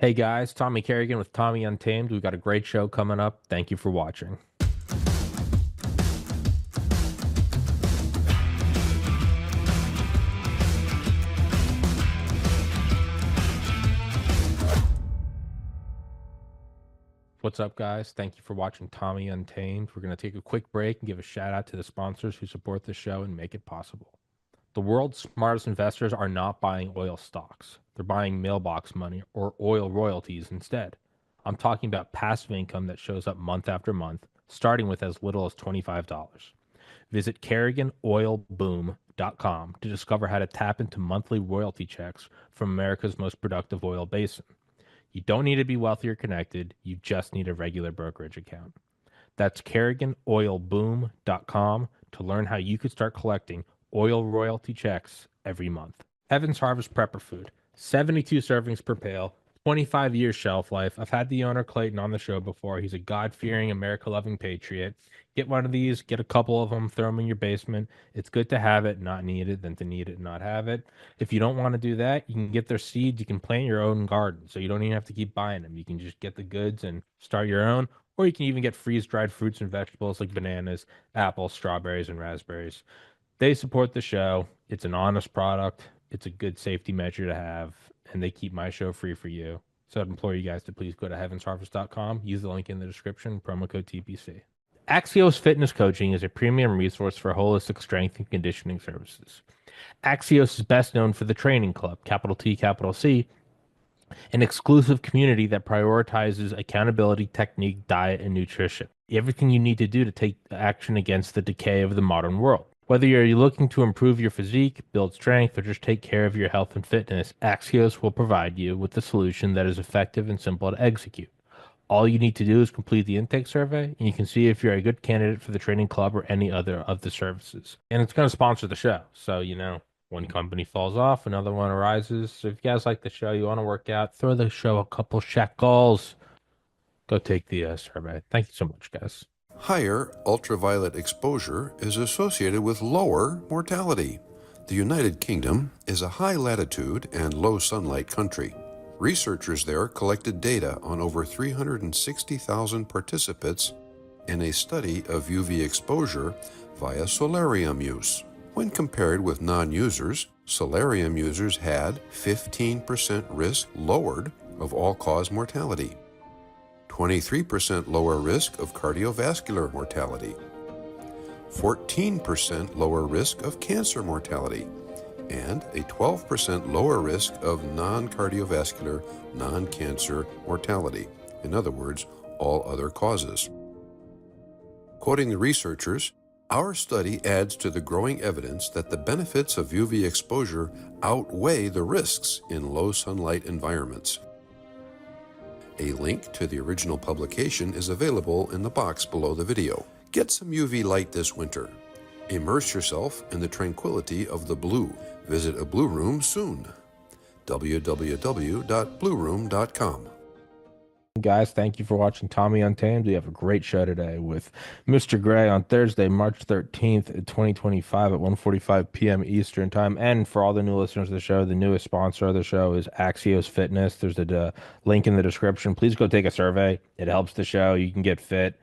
Hey guys, Tommy Kerrigan with Tommy Untamed. We've got a great show coming up. Thank you for watching. What's up, guys? Thank you for watching Tommy Untamed. We're going to take a quick break and give a shout out to the sponsors who support the show and make it possible. The world's smartest investors are not buying oil stocks. They're buying mailbox money or oil royalties instead. I'm talking about passive income that shows up month after month, starting with as little as $25. Visit KerriganOilBoom.com to discover how to tap into monthly royalty checks from America's most productive oil basin. You don't need to be wealthy or connected, you just need a regular brokerage account. That's KerriganOilBoom.com to learn how you could start collecting oil royalty checks every month. Heaven's Harvest Prepper Food, 72 servings per pail, 25 years shelf life. I've had the owner Clayton on the show before. He's a God-fearing, America-loving patriot. Get one of these, get a couple of them, throw them in your basement. It's good to have it, not need it, than to need it and not have it. If you don't want to do that, you can get their seeds. You can plant your own garden, so you don't even have to keep buying them. You can just get the goods and start your own, or you can even get freeze-dried fruits and vegetables like bananas, apples, strawberries, and raspberries. They support the show. It's an honest product. It's a good safety measure to have, and they keep my show free for you. So I'd implore you guys to please go to heavensharvest.com, use the link in the description, promo code TPC. Axios Fitness Coaching is a premium resource for holistic strength and conditioning services. Axios is best known for the Training Club, capital T, capital C, an exclusive community that prioritizes accountability, technique, diet, and nutrition. Everything you need to do to take action against the decay of the modern world. Whether you're looking to improve your physique, build strength, or just take care of your health and fitness, Axios will provide you with the solution that is effective and simple to execute. All you need to do is complete the intake survey, and you can see if you're a good candidate for the training club or any other of the services. And it's going to sponsor the show. So, one company falls off, another one arises. So if you guys like the show, you want to work out, throw the show a couple shekels, go take the survey. Thank you so much, guys. Higher ultraviolet exposure is associated with lower mortality. The United Kingdom is a high latitude and low sunlight country. Researchers there collected data on over 360,000 participants in a study of UV exposure via solarium use. When compared with non-users, solarium users had 15% risk lowered of all-cause mortality, 23% lower risk of cardiovascular mortality, 14% lower risk of cancer mortality, and a 12% lower risk of non-cardiovascular, non-cancer mortality. In other words, all other causes. Quoting the researchers, our study adds to the growing evidence that the benefits of UV exposure outweigh the risks in low sunlight environments. A link to the original publication is available in the box below the video. Get some UV light this winter. Immerse yourself in the tranquility of the blue. Visit a Blue Room soon. www.blueroom.com. Guys, thank you for watching Tommy Untamed. We have a great show today with Mr. Gray on Thursday, March 13th, 2025 at 1:45 p.m. Eastern Time. And for all the new listeners of the show, the newest sponsor of the show is Axios Fitness. There's a link in the description. Please go take a survey. It helps the show. You can get fit.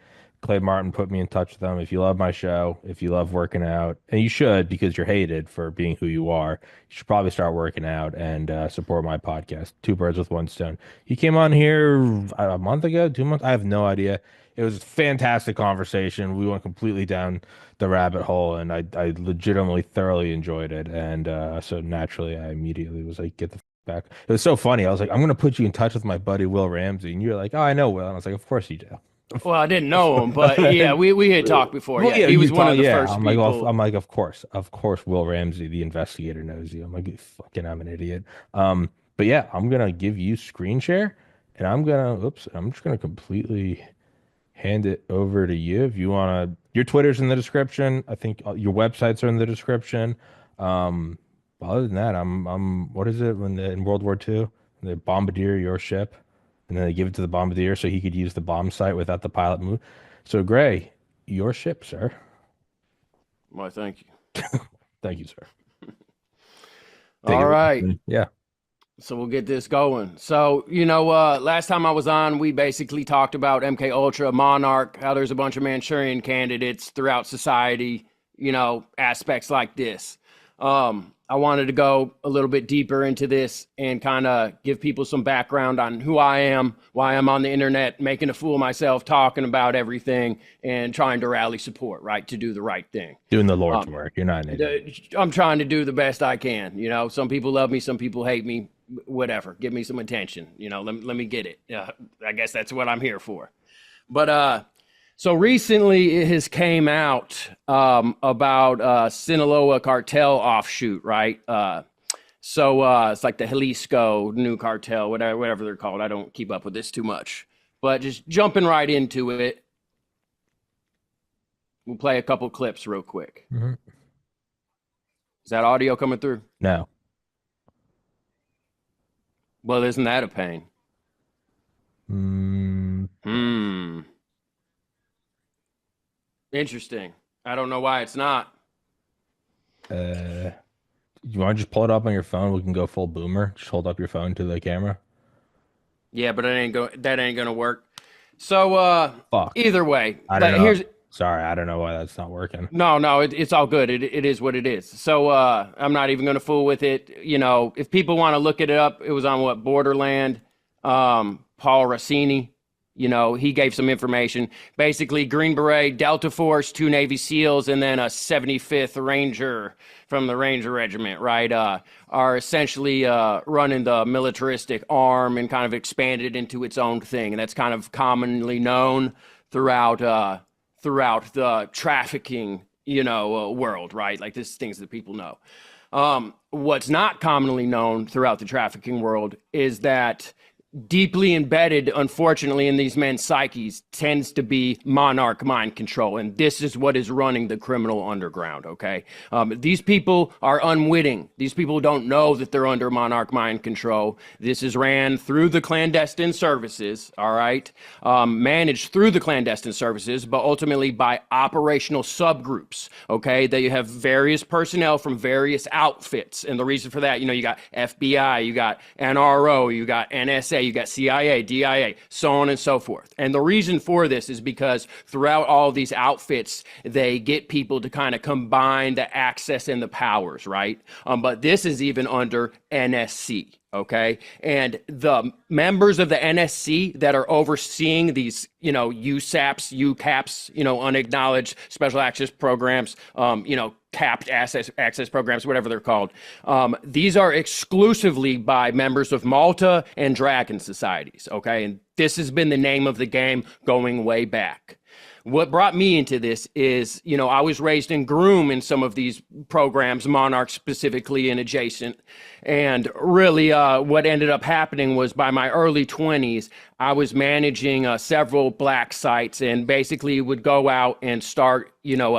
Clay Martin put me in touch with them. If you love my show, if you love working out, and you should because you're hated for being who you are, you should probably start working out and support my podcast. Two birds with one stone. He came on here a month ago, 2 months. I have no idea. It was a fantastic conversation. We went completely down the rabbit hole, and I legitimately thoroughly enjoyed it. And so naturally, I immediately was like, get the back. It was so funny. I was like, I'm going to put you in touch with my buddy Will Ramsey. And you're like, oh, I know Will. And I was like, of course you do. Well, I didn't know him, but yeah, we had talked before. Well, Yeah, he was one of the yeah. first people. I'm like, of course, Will Ramsey, the investigator, knows you. I'm like, fucking, I'm an idiot. But yeah, I'm gonna give you screen share, and I'm just gonna completely hand it over to you if you wanna. Your Twitter's in the description. I think your websites are in the description. Other than that, I'm. What is it when in World War II they bombardier your ship? And then they give it to the bombardier so he could use the bomb site without the pilot move. So, Gray, your ship, sir. Why, thank you. Thank you, sir. All right. Yeah. So we'll get this going. So, last time I was on, we basically talked about MK Ultra, Monarch, how there's a bunch of Manchurian candidates throughout society, aspects like this. I wanted to go a little bit deeper into this and kind of give people some background on who I am, why I'm on the internet, making a fool of myself, talking about everything, and trying to rally support, right, to do the right thing. Doing the Lord's work. You're not an idiot. I'm trying to do the best I can. Some people love me, some people hate me, whatever. Give me some attention. Let me get it. I guess that's what I'm here for. But so recently it has came out about Sinaloa cartel offshoot, right? So it's like the Jalisco new cartel, whatever they're called. I don't keep up with this too much. But just jumping right into it, we'll play a couple clips real quick. Mm-hmm. Is that audio coming through? No. Well, isn't that a pain? Interesting. I don't know why it's not. You want to just pull it up on your phone? We can go full boomer. Just hold up your phone to the camera. Yeah, but that ain't gonna work. So Fuck. Either way, I don't know. Sorry, I don't know why that's not working. No, it's all good. It is what it is. So I'm not even gonna fool with it. If people want to look it up, it was on Borderland. Paul Rossini. He gave some information. Basically, Green Beret, Delta Force, 2 Navy SEALs, and then a 75th Ranger from the Ranger Regiment, right, are essentially running the militaristic arm and kind of expanded into its own thing. And that's kind of commonly known throughout the trafficking, world, right? Like, this is things that people know. What's not commonly known throughout the trafficking world is that deeply embedded, unfortunately, in these men's psyches tends to be monarch mind control. And this is what is running the criminal underground, okay? These people are unwitting. These people don't know that they're under monarch mind control. This is ran through the clandestine services, all right? Managed through the clandestine services, but ultimately by operational subgroups, okay? They have various personnel from various outfits. And the reason for that, you got FBI, you got NRO, you got NSA, you got CIA, DIA, so on and so forth. And the reason for this is because throughout all these outfits, they get people to kind of combine the access and the powers, right? But this is even under NSC, okay? And the members of the NSC that are overseeing these, USAPs, UCAPs, unacknowledged special access programs, capped access programs, whatever they're called. These are exclusively by members of Malta and Dragon societies, okay? And this has been the name of the game going way back. What brought me into this is, I was raised in Groom in some of these programs, Monarch specifically and adjacent. And really what ended up happening was by my early 20s, I was managing several black sites and basically would go out and start,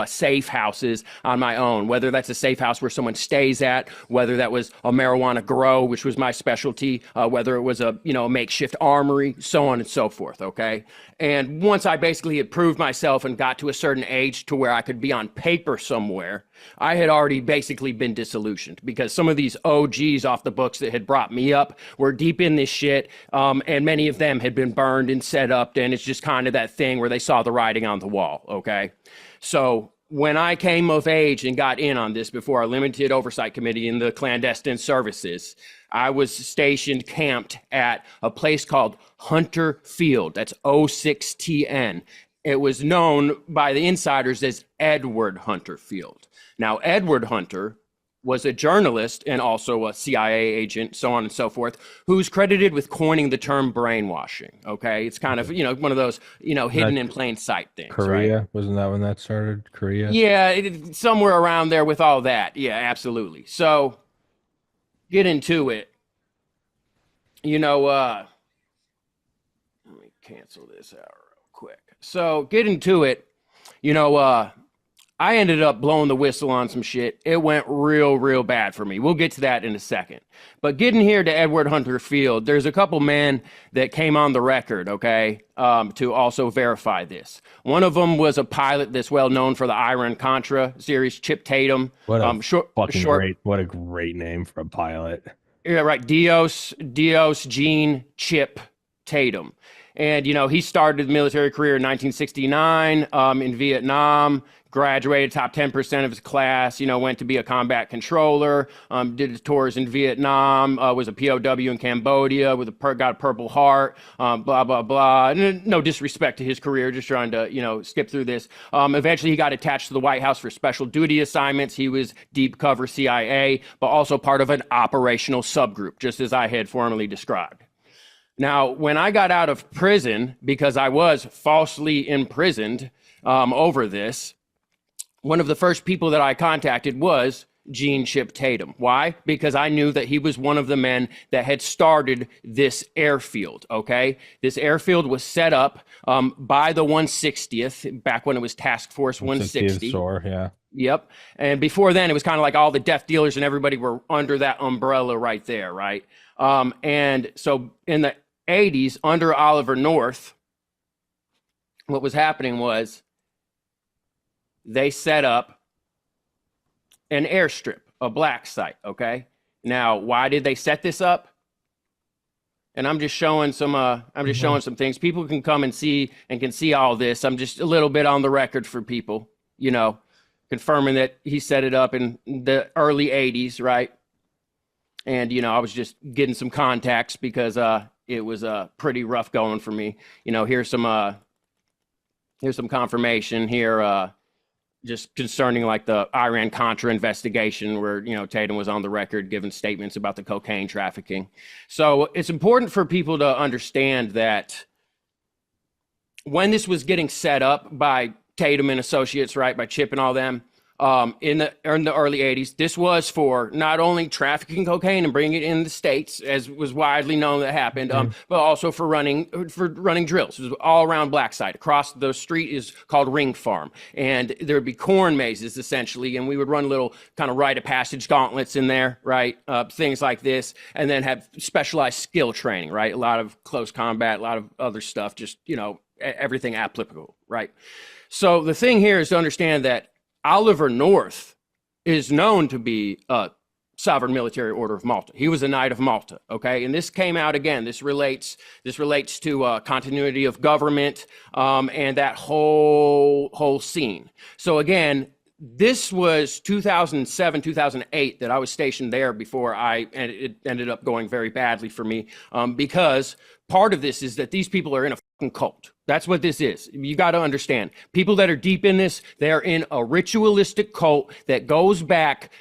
safe houses on my own, whether that's a safe house where someone stays at, whether that was a marijuana grow, which was my specialty, whether it was a makeshift armory, so on and so forth, okay? And once I basically had proved myself and got to a certain age to where I could be on paper somewhere, I had already basically been disillusioned because some of these OGs off the books that had brought me up were deep in this shit, and many of them had been burned and set up, and it's just kind of that thing where they saw the writing on the wall, okay? So when I came of age and got in on this before our limited oversight committee in the clandestine services, I was stationed, camped at a place called Hunter Field. That's O6TN. It was known by the insiders as Edward Hunter Field. Now, Edward Hunter was a journalist and also a CIA agent, so on and so forth, who's credited with coining the term brainwashing, okay? It's kind of, one of those, hidden in plain sight things, Korea, right? Wasn't that when that started? Korea? Yeah, somewhere around there with all that. Yeah, absolutely. So, get into it. Let me cancel this out real quick. So, get into it. I ended up blowing the whistle on some shit. It went real bad for me. We'll get to that in a second. But getting here to Edward Hunter Field, there's a couple men that came on the record, okay, to also verify this. One of them was a pilot that's well known for the Iran-Contra series, Chip Tatum. What a great name for a pilot. Yeah, right. Dios, Gene, Chip, Tatum. And, he started the military career in 1969 in Vietnam, graduated top 10% of his class, went to be a combat controller, did his tours in Vietnam, was a POW in Cambodia with got a Purple Heart, blah, blah, blah. And no disrespect to his career, just trying to, skip through this. Eventually, he got attached to the White House for special duty assignments. He was deep cover CIA, but also part of an operational subgroup, just as I had formerly described. Now, when I got out of prison, because I was falsely imprisoned over this, one of the first people that I contacted was Gene Chip Tatum. Why? Because I knew that he was one of the men that had started this airfield, okay? This airfield was set up by the 160th, back when it was Task Force 160. SOAR, yeah. Yep. And before then, it was kind of like all the death dealers and everybody were under that umbrella right there, right? And so in the 80s, under Oliver North, what was happening was they set up an airstrip, a black site, okay? Now, why did they set this up? And I'm just showing showing some things. People can come and see all this. I'm just a little bit on the record for people, confirming that he set it up in the early 80s, right? And, I was just getting some contacts because it was pretty rough going for me. Here's some confirmation here, just concerning like the Iran-Contra investigation where, Tatum was on the record giving statements about the cocaine trafficking. So it's important for people to understand that when this was getting set up by Tatum and Associates, right, by Chip and all them, in the early 80s, this was for not only trafficking cocaine and bringing it in the States, as was widely known that happened, but also for running drills. It was all around black site. Across the street is called Ring Farm, and there would be corn mazes essentially, and we would run little kind of rite of passage gauntlets in there, right? Things like this, and then have specialized skill training, right? A lot of close combat, a lot of other stuff, just everything applicable, right? So the thing here is to understand that Oliver North is known to be a Sovereign Military Order of Malta. He was a Knight of Malta, okay? And this came out again. This relates to continuity of government and that whole scene. So again, this was 2007, 2008 that I was stationed there before and it ended up going very badly for me because part of this is that these people are in a fucking cult. That's what this is. You got to understand. People that are deep in this, they're in a ritualistic cult that goes back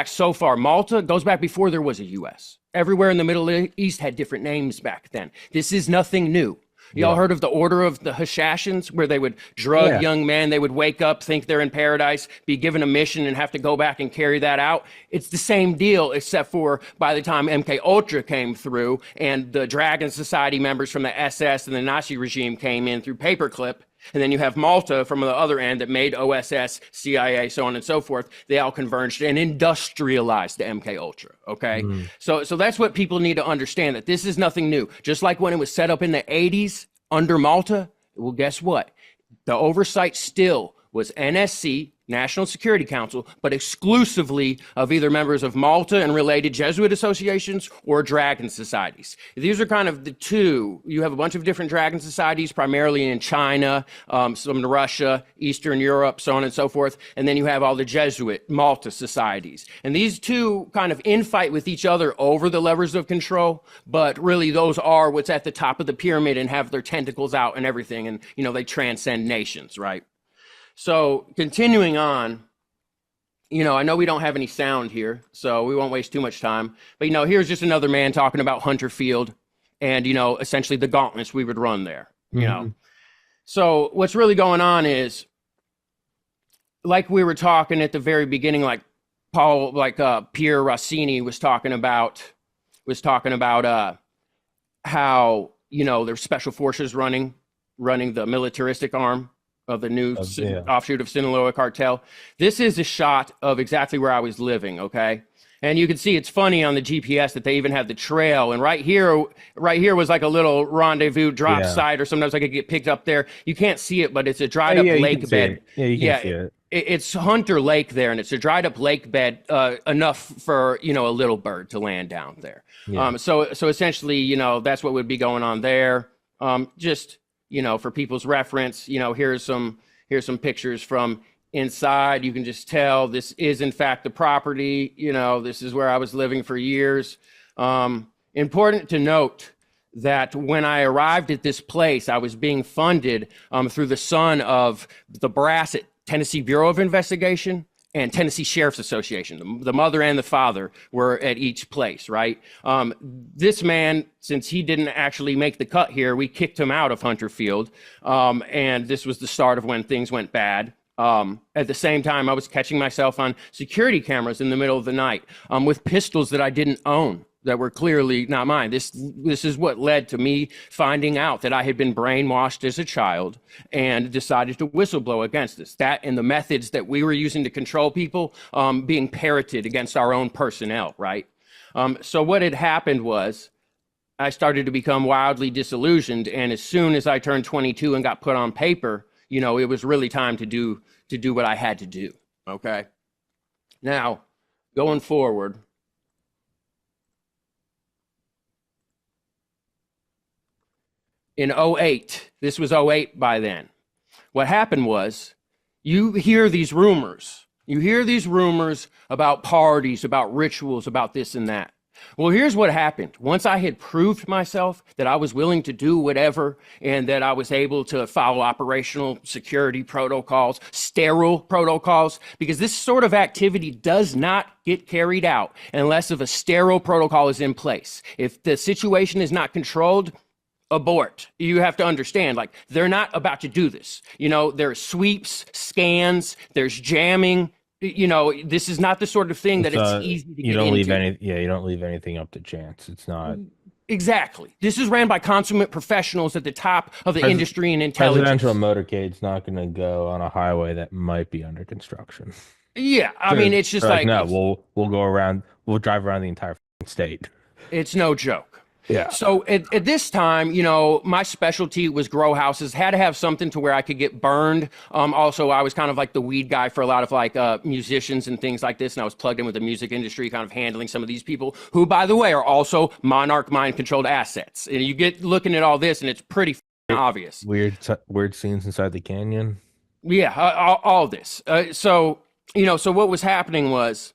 so far. Malta goes back before there was a U.S. Everywhere in the Middle East had different names back then. This is nothing new. Y'all heard of the Order of the Hashashins, where they would drug young men, they would wake up, think they're in paradise, be given a mission and have to go back and carry that out? It's the same deal, except for by the time MK Ultra came through and the Dragon Society members from the SS and the Nazi regime came in through paperclip, and then you have Malta from the other end that made OSS, CIA, so on and so forth. They all converged and industrialized the MK Ultra, okay? So that's what people need to understand, that this is nothing new. Just like when it was set up in the 80s under Malta, well, guess what? The oversight still was NSC, National Security Council, but exclusively of either members of Malta and related Jesuit associations or Dragon societies. These are kind of the two. You have a bunch of different Dragon societies, primarily in China, some in Russia, Eastern Europe, so on and so forth. And then you have all the Jesuit Malta societies. And these two kind of infight with each other over the levers of control, but really those are what's at the top of the pyramid and have their tentacles out and everything. And, they transcend nations, right? So continuing on, I know we don't have any sound here, so we won't waste too much time. But, here's just another man talking about Hunter Field and, essentially the gauntlets we would run there, So what's really going on is, like we were talking at the very beginning, like Pierre Rossini was talking about how, there's special forces running the militaristic arm of the new offshoot of Sinaloa cartel. This is a shot of exactly where I was living, okay? And you can see it's funny on the GPS that they even have the trail. And right here was like a little rendezvous drop site, or sometimes I could get picked up there. You can't see it, but it's a dried up lake bed. Yeah, you can see it. It's Hunter Lake there, and it's a dried up lake bed, enough for, a little bird to land down there. Yeah. So essentially, that's what would be going on there. Just, for people's reference, here's some pictures from inside. You can just tell this is in fact the property. This is where I was living for years. Important to note that when I arrived at this place, I was being funded through the son of the brass at Tennessee Bureau of Investigation and Tennessee Sheriff's Association. The mother and the father were at each place, right? This man, since he didn't actually make the cut here, we kicked him out of Hunter Field. And this was the start of when things went bad. At the same time, I was catching myself on security cameras in the middle of the night with pistols that I didn't own, that were clearly not mine. This is what led to me finding out that I had been brainwashed as a child and decided to whistleblow against this. That and the methods that we were using to control people being parroted against our own personnel, right? So what had happened was I started to become wildly disillusioned, and as soon as I turned 22 and got put on paper, it was really time to do what I had to do, okay? Now, going forward, in '08, this was '08 by then, what happened was you hear these rumors. You hear these rumors about parties, about rituals, about this and that. Well, here's what happened. Once I had proved myself that I was willing to do whatever and that I was able to follow operational security protocols, sterile protocols, because this sort of activity does not get carried out unless a sterile protocol is in place. If the situation is not controlled, abort. You have to understand, they're not about to do this. There's sweeps, scans, there's jamming. This is not the sort of thing that it's easy to you get don't into. you don't leave anything up to chance. It's not. Exactly. This is ran by consummate professionals at the top of the industry and intelligence. Presidential motorcade's not going to go on a highway that might be under construction. Yeah, I mean, it's just no, we'll go around, we'll drive around the entire state. It's no joke. Yeah. So at this time, my specialty was grow houses. Had to have something to where I could get burned. Also, I was kind of like the weed guy for a lot of musicians and things like this. And I was plugged in with the music industry, kind of handling some of these people who, by the way, are also Monarch mind controlled assets. And you get looking at all this and it's pretty obvious. Weird scenes inside the canyon. Yeah, all this. So what was happening was,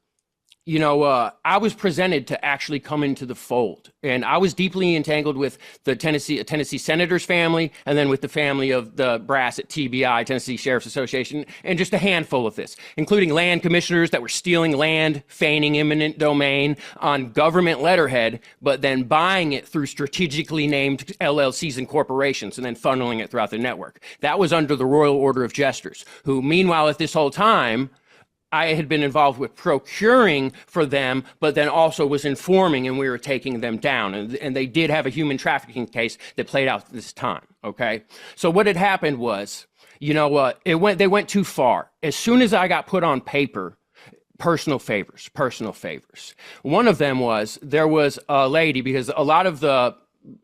I was presented to actually come into the fold, and I was deeply entangled with the Tennessee Senator's family, and then with the family of the brass at TBI, Tennessee Sheriff's Association, and just a handful of this, including land commissioners that were stealing land, feigning eminent domain on government letterhead, but then buying it through strategically named LLCs and corporations, and then funneling it throughout the network. That was under the Royal Order of Jesters, who, meanwhile, at this whole time, I had been involved with procuring for them, but then also was informing, and we were taking them down. And they did have a human trafficking case that played out this time, okay? So what had happened was, they went too far. As soon as I got put on paper, personal favors. One of them was, there was a lady, because a lot of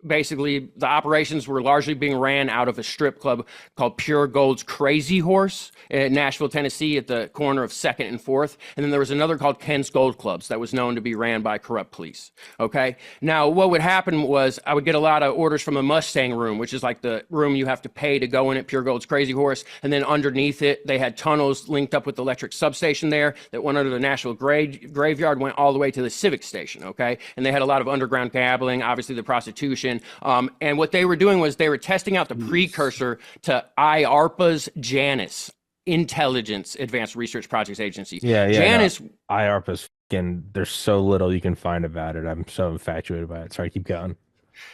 basically the operations were largely being ran out of a strip club called Pure Gold's Crazy Horse in Nashville, Tennessee, at the corner of 2nd and 4th. And then there was another called Ken's Gold Clubs that was known to be ran by corrupt police. Okay. Now, what would happen was I would get a lot of orders from the Mustang room, which is like the room you have to pay to go in at Pure Gold's Crazy Horse. And then underneath it, they had tunnels linked up with the electric substation there that went under the Nashville graveyard, went all the way to the Civic Station. Okay. And they had a lot of underground gambling, obviously the prostitution. And what they were doing was they were testing out the precursor to IARPA's Janus, Intelligence Advanced Research Projects Agency. Yeah. Janus. No. IARPA's there's so little you can find about it. I'm so infatuated by it. Sorry, keep going.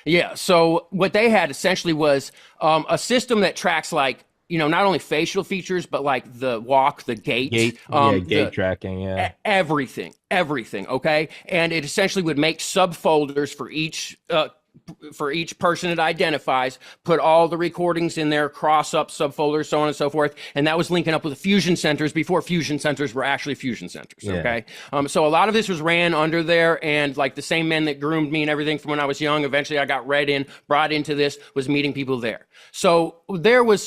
Yeah. So what they had essentially was a system that tracks not only facial features, but like the walk, the gait. Gait tracking, yeah. Everything, okay? And it essentially would make subfolders for each for each person it identifies, put all the recordings in there, cross up subfolders, so on and so forth. And that was linking up with the fusion centers before fusion centers were actually fusion centers. Yeah. Okay. So a lot of this was ran under there, and like the same men that groomed me and everything from when I was young, eventually I got brought into this, was meeting people there. So there was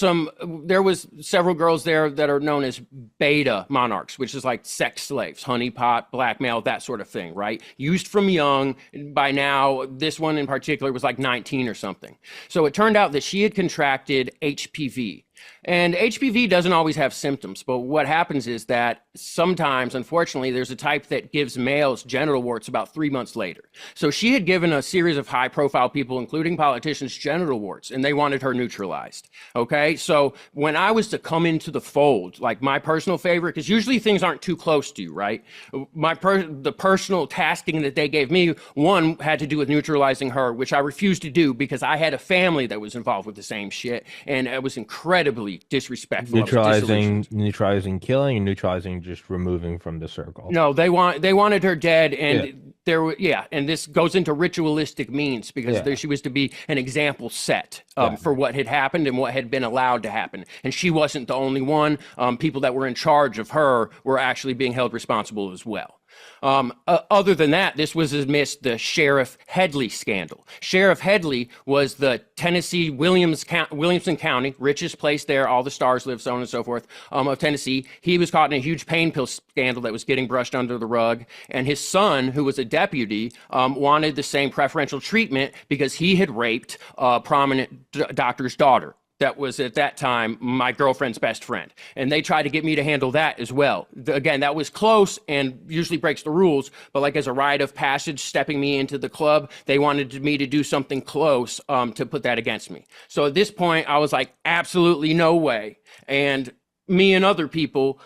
several girls there that are known as beta monarchs, which is like sex slaves, honeypot, blackmail, that sort of thing, right? Used from young. By now, this one in particular was like 19 or something. So it turned out that she had contracted HPV. And HPV doesn't always have symptoms, but what happens is that sometimes, unfortunately, there's a type that gives males genital warts about 3 months later. So she had given a series of high-profile people, including politicians, genital warts, and they wanted her neutralized. Okay, so when I was to come into the fold, like my personal favorite, because usually things aren't too close to you, right? The personal tasking that they gave me, one had to do with neutralizing her, which I refused to do because I had a family that was involved with the same shit, and it was incredibly disrespectful. Neutralizing killing, and neutralizing just removing from the circle. No, they wanted her dead, and and this goes into ritualistic means because she was to be an example set for what had happened and what had been allowed to happen. And she wasn't the only one. People that were in charge of her were actually being held responsible as well. Other than that, this was amidst the Sheriff Headley scandal. Sheriff Headley was the Tennessee Williamson County, richest place there, all the stars live, so on and so forth, of Tennessee. He was caught in a huge pain pill scandal that was getting brushed under the rug. And his son, who was a deputy, wanted the same preferential treatment because he had raped a prominent doctor's daughter. That was at that time my girlfriend's best friend. And they tried to get me to handle that as well. Again, that was close and usually breaks the rules, but like as a rite of passage, stepping me into the club, they wanted me to do something close to put that against me. So at this point, I was like, absolutely no way. And me and other people,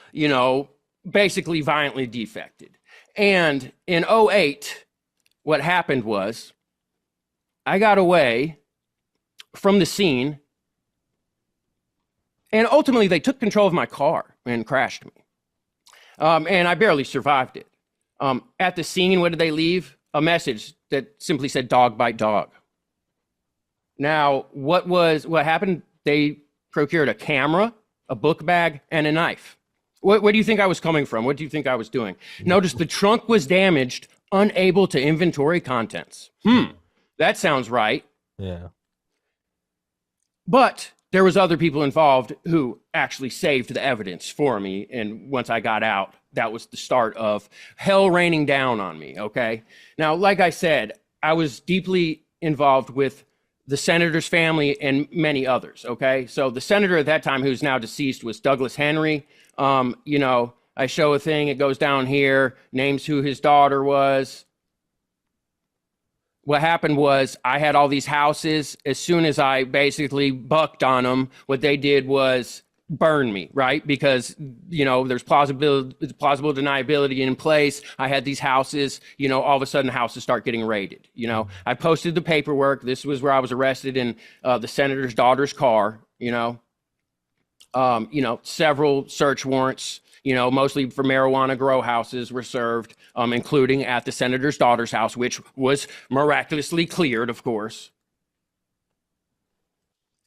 basically violently defected. And in '08, what happened was I got away from the scene. And ultimately, they took control of my car and crashed me. And I barely survived it. At the scene, what did they leave? A message that simply said, "Dog bite dog." Now, what happened? They procured a camera, a book bag, and a knife. Where do you think I was coming from? What do you think I was doing? Notice the trunk was damaged, unable to inventory contents. That sounds right. Yeah. But there was other people involved who actually saved the evidence for me. And once I got out, that was the start of hell raining down on me. Okay. Now, like I said, I was deeply involved with the senator's family and many others. Okay. So the senator at that time, who's now deceased, was Douglas Henry. I show a thing, it goes down here, names who his daughter was. What happened was I had all these houses. As soon as I basically bucked on them, what they did was burn me, right? Because, there's plausible deniability in place. I had these houses, all of a sudden houses start getting raided. I posted the paperwork. This was where I was arrested in the senator's daughter's car, several search warrants, mostly for marijuana grow houses were served, including at the senator's daughter's house, which was miraculously cleared, of course.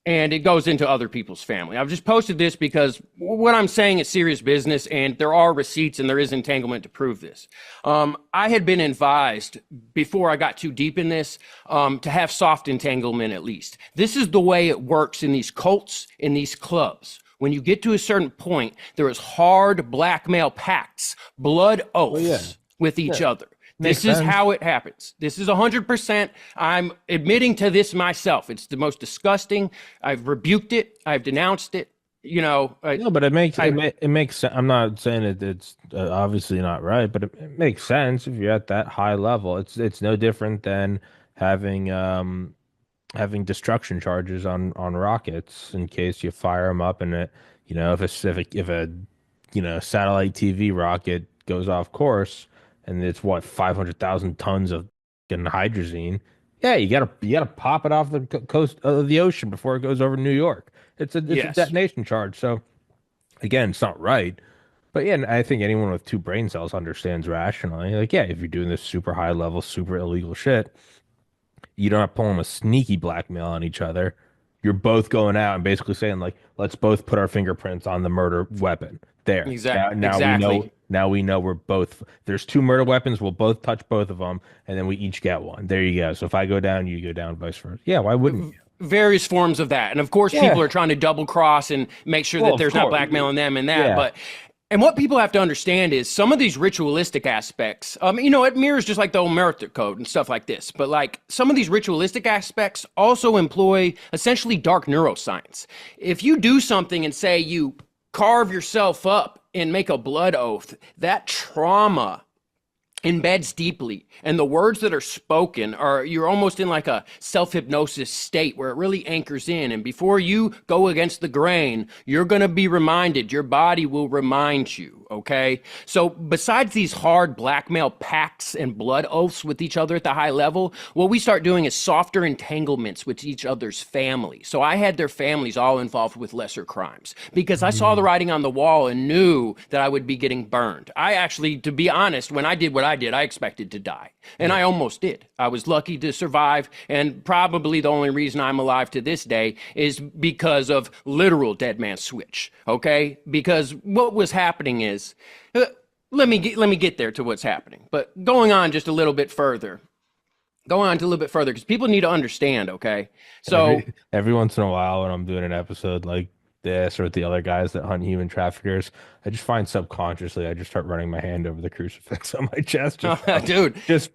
And it goes into other people's family. I've just posted this because what I'm saying is serious business, and there are receipts and there is entanglement to prove this. I had been advised before I got too deep in this to have soft entanglement at least. This is the way it works in these cults, in these clubs. When you get to a certain point, there is hard blackmail pacts, blood oaths with each other. This is how it happens. This is 100%. I'm admitting to this myself. It's the most disgusting. I've rebuked it. I've denounced it. No, but it makes sense. I'm not saying it's obviously not right, but it makes sense if you're at that high level. It's no different than having destruction charges on rockets in case you fire them up and if a satellite TV rocket goes off course and it's 500,000 tons of hydrazine. Yeah, you gotta pop it off the coast of the ocean before it goes over New York. It's a detonation charge. So again, it's not right. But yeah, I think anyone with two brain cells understands rationally. Like, yeah, if you're doing this super high level, super illegal shit, You don't have to pull them a sneaky blackmail on each other. You're both going out and basically saying like, let's both put our fingerprints on the murder weapon. There. Now we know. Exactly. Now we know we're both. There's two murder weapons. We'll both touch both of them, and then we each get one. There you go. So if I go down, you go down, vice versa. Yeah. Why wouldn't you? Various forms of that. And of course, Yeah. people are trying to double cross and make sure Well, that of there's not course. blackmailing them and that. Yeah. But and what people have to understand is some of these ritualistic aspects, it mirrors just like the Omerta code and stuff like this. But like some of these ritualistic aspects also employ essentially dark neuroscience. If you do something and say you carve yourself up and make a blood oath, that trauma embeds deeply, and the words that are spoken are, you're almost in like a self-hypnosis state where it really anchors in, and before you go against the grain, you're going to be reminded, your body will remind you. Okay, so besides these hard blackmail pacts and blood oaths with each other at the high level, what we start doing is softer entanglements with each other's family. So I had their families all involved with lesser crimes because I saw the writing on the wall and knew that I would be getting burned. I actually, to be honest, when I did what I did, I expected to die. And I almost did. I was lucky to survive. And probably the only reason I'm alive to this day is because of literal dead man switch. Okay? Because what was happening is, let me get there to what's happening. But going on just a little bit further. Because people need to understand, okay? So Every once in a while, when I'm doing an episode like this or with the other guys that hunt human traffickers, I just find subconsciously I just start running my hand over the crucifix on my chest. dude, Just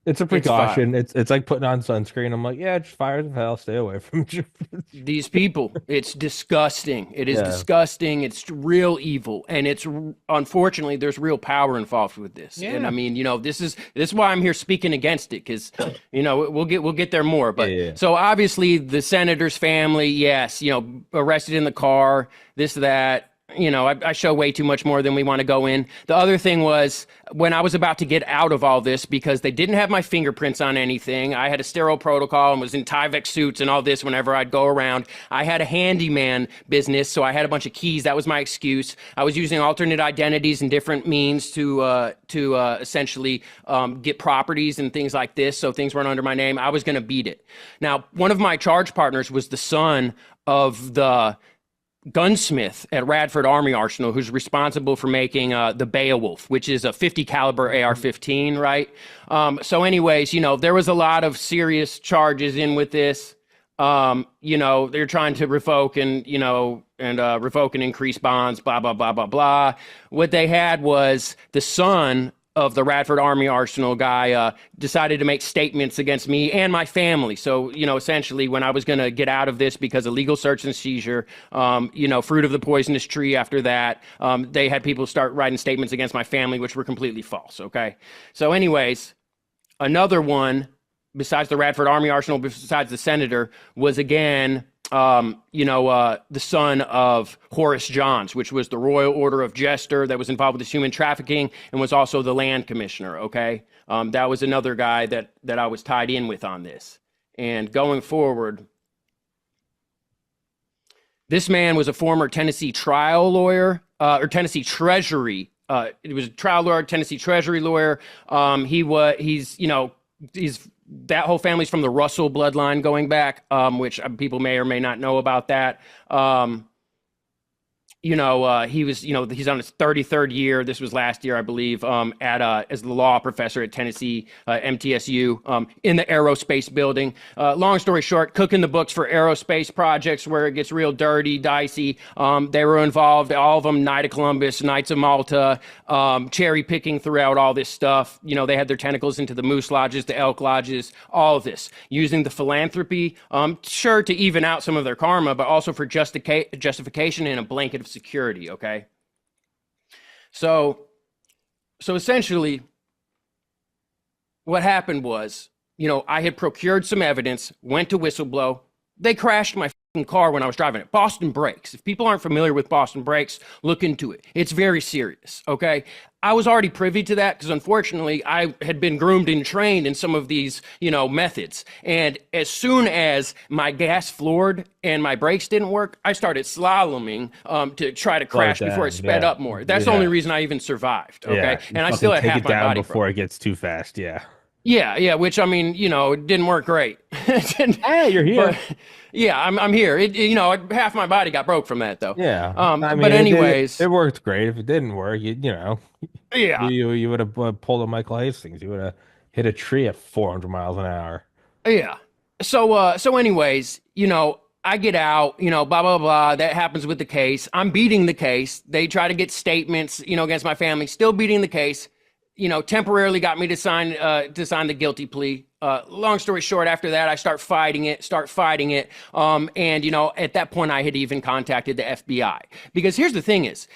it's a precaution. fine. It's like putting on sunscreen. I'm like, yeah, just fire as hell. Stay away from it. These people, it's disgusting. It is Yeah. disgusting. It's real evil, and it's unfortunately there's real power involved with this. And Yeah. I mean, this is why I'm here speaking against it, because we'll get there more. But Yeah. so obviously the senator's family, yes, arrested in the car, this that. I show way too much more than we want to go in. The other thing was when I was about to get out of all this, because they didn't have my fingerprints on anything. I had a sterile protocol and was in Tyvek suits and all this whenever I'd go around. I had a handyman business, so I had a bunch of keys. That was my excuse. I was using alternate identities and different means to essentially get properties and things like this, so things weren't under my name. I was going to beat it. Now, one of my charge partners was the son of the gunsmith at Radford Army Arsenal, who's responsible for making the Beowulf, which is a 50 caliber AR-15, right? So anyways, there was a lot of serious charges in with this. They're trying to revoke and revoke and increase bonds, blah, blah, blah, blah, blah. What they had was the son of the Radford Army Arsenal guy decided to make statements against me and my family. So, essentially when I was going to get out of this because of legal search and seizure, fruit of the poisonous tree after that, they had people start writing statements against my family, which were completely false. Okay. So anyways, another one besides the Radford Army Arsenal, besides the senator, was again, the son of Horace Johns, which was the Royal Order of Jester that was involved with this human trafficking and was also the land commissioner. Okay. That was another guy that I was tied in with on this. And going forward, this man was a former Tennessee trial lawyer, or Tennessee Treasury. He was a trial lawyer, Tennessee Treasury lawyer. He's that whole family's from the Russell bloodline going back, which people may or may not know about that. He was, he's on his 33rd year. This was last year, I believe, as the law professor at Tennessee, MTSU, in the aerospace building. Long story short, cooking the books for aerospace projects where it gets real dirty, dicey. They were involved, all of them, Knight of Columbus, Knights of Malta, cherry picking throughout all this stuff. They had their tentacles into the moose lodges, the elk lodges, all of this, using the philanthropy, sure, to even out some of their karma, but also for justification and a blanket of security. Okay. So essentially what happened was, I had procured some evidence, went to whistleblow. They crashed my car when I was driving it. Boston Brakes. If people aren't familiar with Boston Brakes, look into it. It's very serious. Okay. I was already privy to that because unfortunately I had been groomed and trained in some of these, methods. And as soon as my gas floored and my brakes didn't work, I started slaloming to try to crash before it sped up more. That's the only reason I even survived. Okay. Yeah, and I still had take half it my down body before it gets too fast. Yeah. Yeah, which I mean, it didn't work great. Hey, you're here. But yeah, I'm here. Half my body got broke from that though. Yeah, I mean, But it anyways, worked great. If it didn't work, yeah, you would have pulled a Michael Hastings. You would have hit a tree at 400 miles an hour. yeah. So anyways, I get out, blah blah blah. That happens with the case. I'm beating the case. They try to get statements, against my family. Still beating the case. Temporarily got me to sign the guilty plea. Long story short, after that, I start fighting it. And at that point, I had even contacted the FBI because here's the thing: is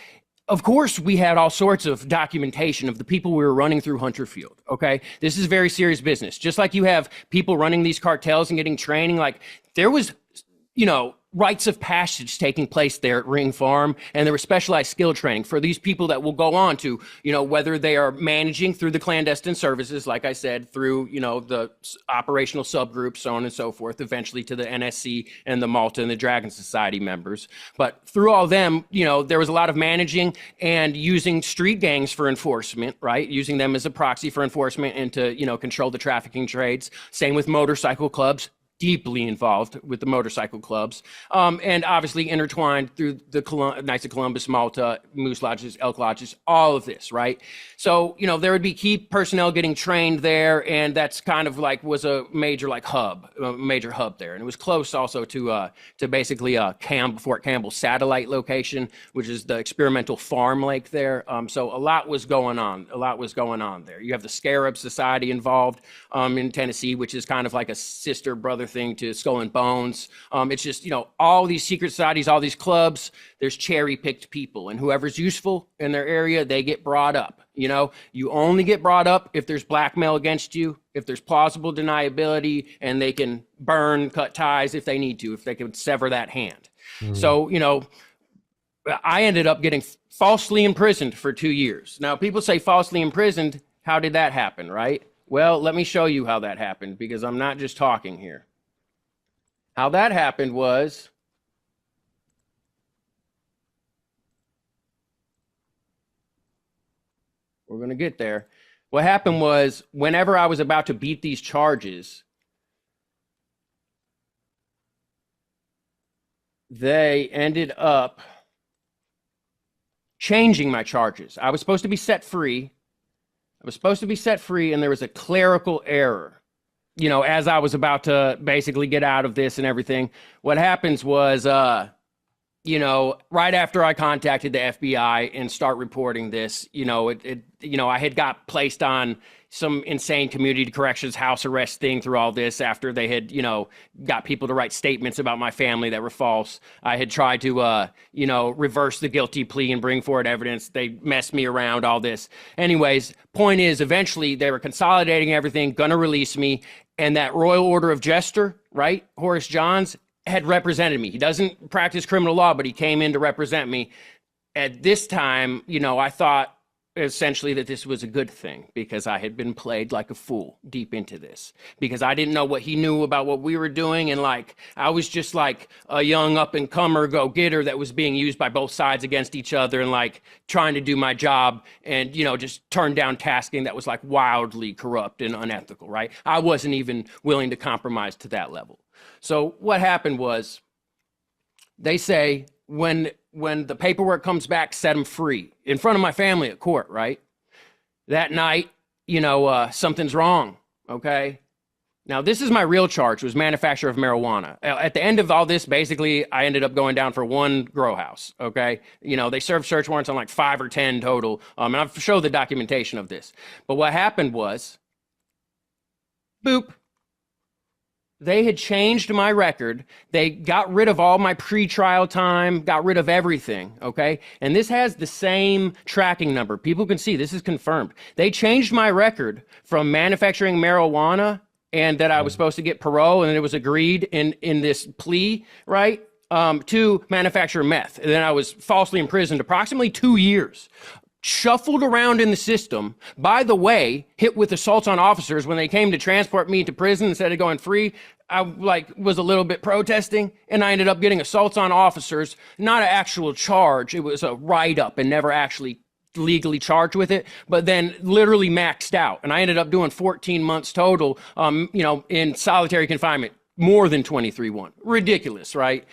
of course, we had all sorts of documentation of the people we were running through Hunter Field. Okay. This is very serious business. Just like you have people running these cartels and getting training, like there was, rites of passage taking place there at Ring Farm, and there was specialized skill training for these people that will go on to, whether they are managing through the clandestine services, like I said, through, the operational subgroups, so on and so forth, eventually to the NSC and the Malta and the Dragon Society members. But through all them, there was a lot of managing and using street gangs for enforcement, right? Using them as a proxy for enforcement and to, control the trafficking trades. Same with motorcycle clubs. Deeply involved with the motorcycle clubs, and obviously intertwined through the Knights of Columbus, Malta, Moose Lodges, Elk Lodges, all of this, right? So, there would be key personnel getting trained there, and that's kind of like was a major hub there, and it was close also to basically Fort Campbell satellite location, which is the experimental farm lake there. So a lot was going on. There. You have the Scarab Society involved in Tennessee, which is kind of like a sister brother thing to Skull and Bones. It's just, all these secret societies, all these clubs, there's cherry picked people, and whoever's useful in their area, they get brought up. You only get brought up if there's blackmail against you, if there's plausible deniability, and they can cut ties if they need to, if they can sever that hand. So, I ended up getting falsely imprisoned for 2 years. Now, people say falsely imprisoned. How did that happen, right? Well, let me show you how that happened, because I'm not just talking here. How that happened was we're going to get there. What happened was whenever I was about to beat these charges, they ended up changing my charges. I was supposed to be set free. And there was a clerical error. As I was about to basically get out of this and everything, what happens was, right after I contacted the FBI and start reporting this, I had got placed on some insane community corrections house arrest thing through all this after they had, got people to write statements about my family that were false. I had tried to, reverse the guilty plea and bring forward evidence. They messed me around, all this. Anyways, point is, eventually they were consolidating everything, gonna release me. And that Royal Order of Jester, right? Horace Johns had represented me. He doesn't practice criminal law, but he came in to represent me. At this time, I thought essentially that this was a good thing because I had been played like a fool deep into this because I didn't know what he knew about what we were doing. And I was just like a young up and comer go-getter that was being used by both sides against each other and trying to do my job and, just turn down tasking that was wildly corrupt and unethical, right? I wasn't even willing to compromise to that level. So what happened was they say, when the paperwork comes back, set him free in front of my family at court, right? That night, something's wrong, okay? Now, this is my real charge, was manufacture of marijuana. At the end of all this, basically, I ended up going down for one grow house, okay? They served search warrants on 5 or 10 total, and I've showed the documentation of this. But what happened was, boop, they had changed my record. They got rid of all my pre-trial time, got rid of everything, okay? And this has the same tracking number. People can see this is confirmed. They changed my record from manufacturing marijuana and that I was supposed to get parole and it was agreed in this plea, right? To manufacture meth. And then I was falsely imprisoned approximately 2 years. Shuffled around in the system, by the way, hit with assaults on officers when they came to transport me to prison instead of going free. I was a little bit protesting and I ended up getting assaults on officers, not an actual charge. It was a write-up and never actually legally charged with it, but then literally maxed out. And I ended up doing 14 months total, in solitary confinement, more than 23-1. Ridiculous, right?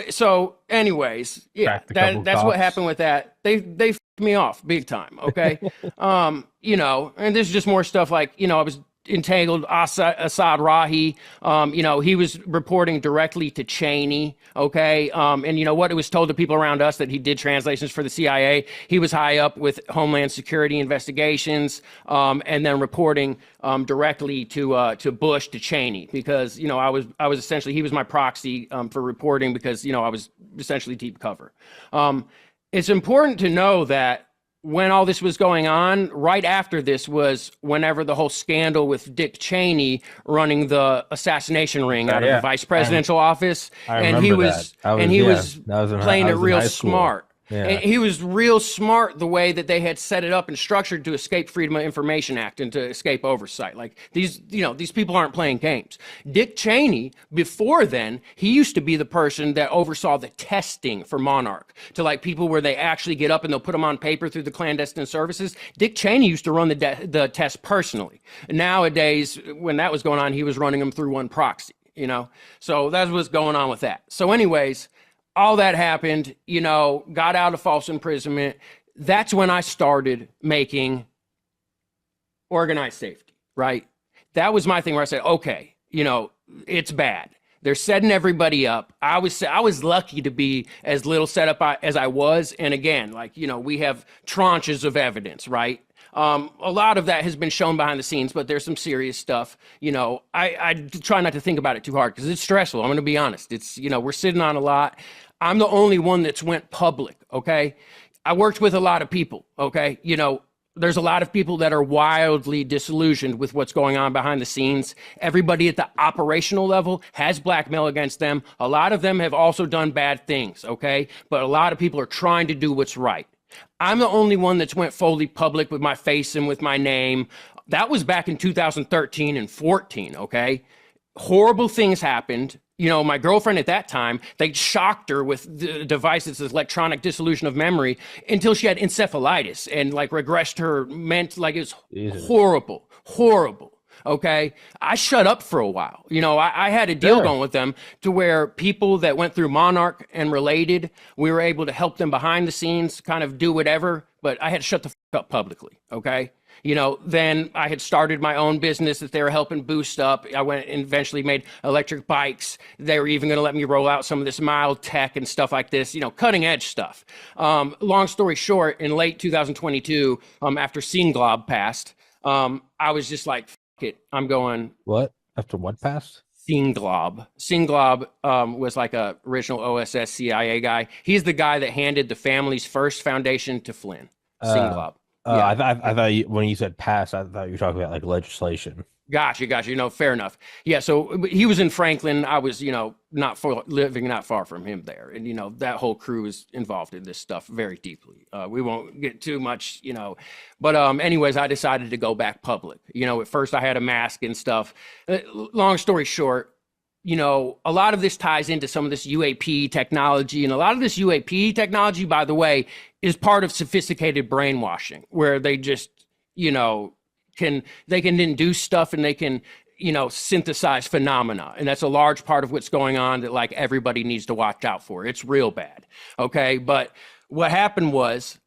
So anyways, yeah, that's what happened with that. They f***ed me off big time. Okay. And this is just more stuff like, I was entangled Assad Rahi. He was reporting directly to Cheney. Okay. And what it was told to people around us that he did translations for the CIA. He was high up with Homeland Security investigations, and then reporting directly to Bush, to Cheney, because I was essentially, he was my proxy for reporting, because I was essentially deep cover. It's important to know that when all this was going on, right after this was whenever the whole scandal with Dick Cheney running the assassination ring out of the vice presidential office, and he was playing it real smart. Yeah. And he was real smart the way that they had set it up and structured to escape Freedom of Information Act and to escape oversight. Like these people aren't playing games. Dick Cheney, before then, he used to be the person that oversaw the testing for Monarch, to like people where they actually get up and they'll put them on paper through the clandestine services. Dick Cheney used to run the test personally. Nowadays, when that was going on, he was running them through one proxy, So that's what's going on with that. So anyways, all that happened, got out of false imprisonment. That's when I started making organized safety, right? That was my thing where I said, okay, it's bad. They're setting everybody up. I was lucky to be as little set up as I was. And again, we have tranches of evidence, right? A lot of that has been shown behind the scenes, but there's some serious stuff. I try not to think about it too hard because it's stressful. I'm going to be honest. It's, we're sitting on a lot. I'm the only one that's went public, okay? I worked with a lot of people, okay? There's a lot of people that are wildly disillusioned with what's going on behind the scenes. Everybody at the operational level has blackmail against them. A lot of them have also done bad things, okay? But a lot of people are trying to do what's right. I'm the only one that's went fully public with my face and with my name. That was back in 2013 and 14, okay? Horrible things happened. My girlfriend at that time, they shocked her with the device that says electronic dissolution of memory until she had encephalitis and regressed her it was horrible. Okay. I shut up for a while. I had a deal going with them to where people that went through Monarch and related, we were able to help them behind the scenes, kind of do whatever, but I had to shut the up publicly. Okay. Then I had started my own business that they were helping boost up. I went and eventually made electric bikes. They were even going to let me roll out some of this mild tech and stuff like this, cutting edge stuff. Long story short, in late 2022, after Singlob passed, I was just like, F it, I'm going. What? After what passed? Singlob. Singlob was like a original OSS CIA guy. He's the guy that handed the family's first foundation to Flynn. Singlob. I thought when you said pass, I thought you were talking about legislation. Gotcha. Fair enough. Yeah. So he was in Franklin. I was, living not far from him there. And, that whole crew is involved in this stuff very deeply. We won't get too much, but anyways, I decided to go back public. At first I had a mask and stuff. Long story short, a lot of this ties into some of this UAP technology, and a lot of this UAP technology, by the way, is part of sophisticated brainwashing, where they just, can induce stuff and they can, synthesize phenomena. And that's a large part of what's going on that everybody needs to watch out for. It's real bad. Okay. But what happened was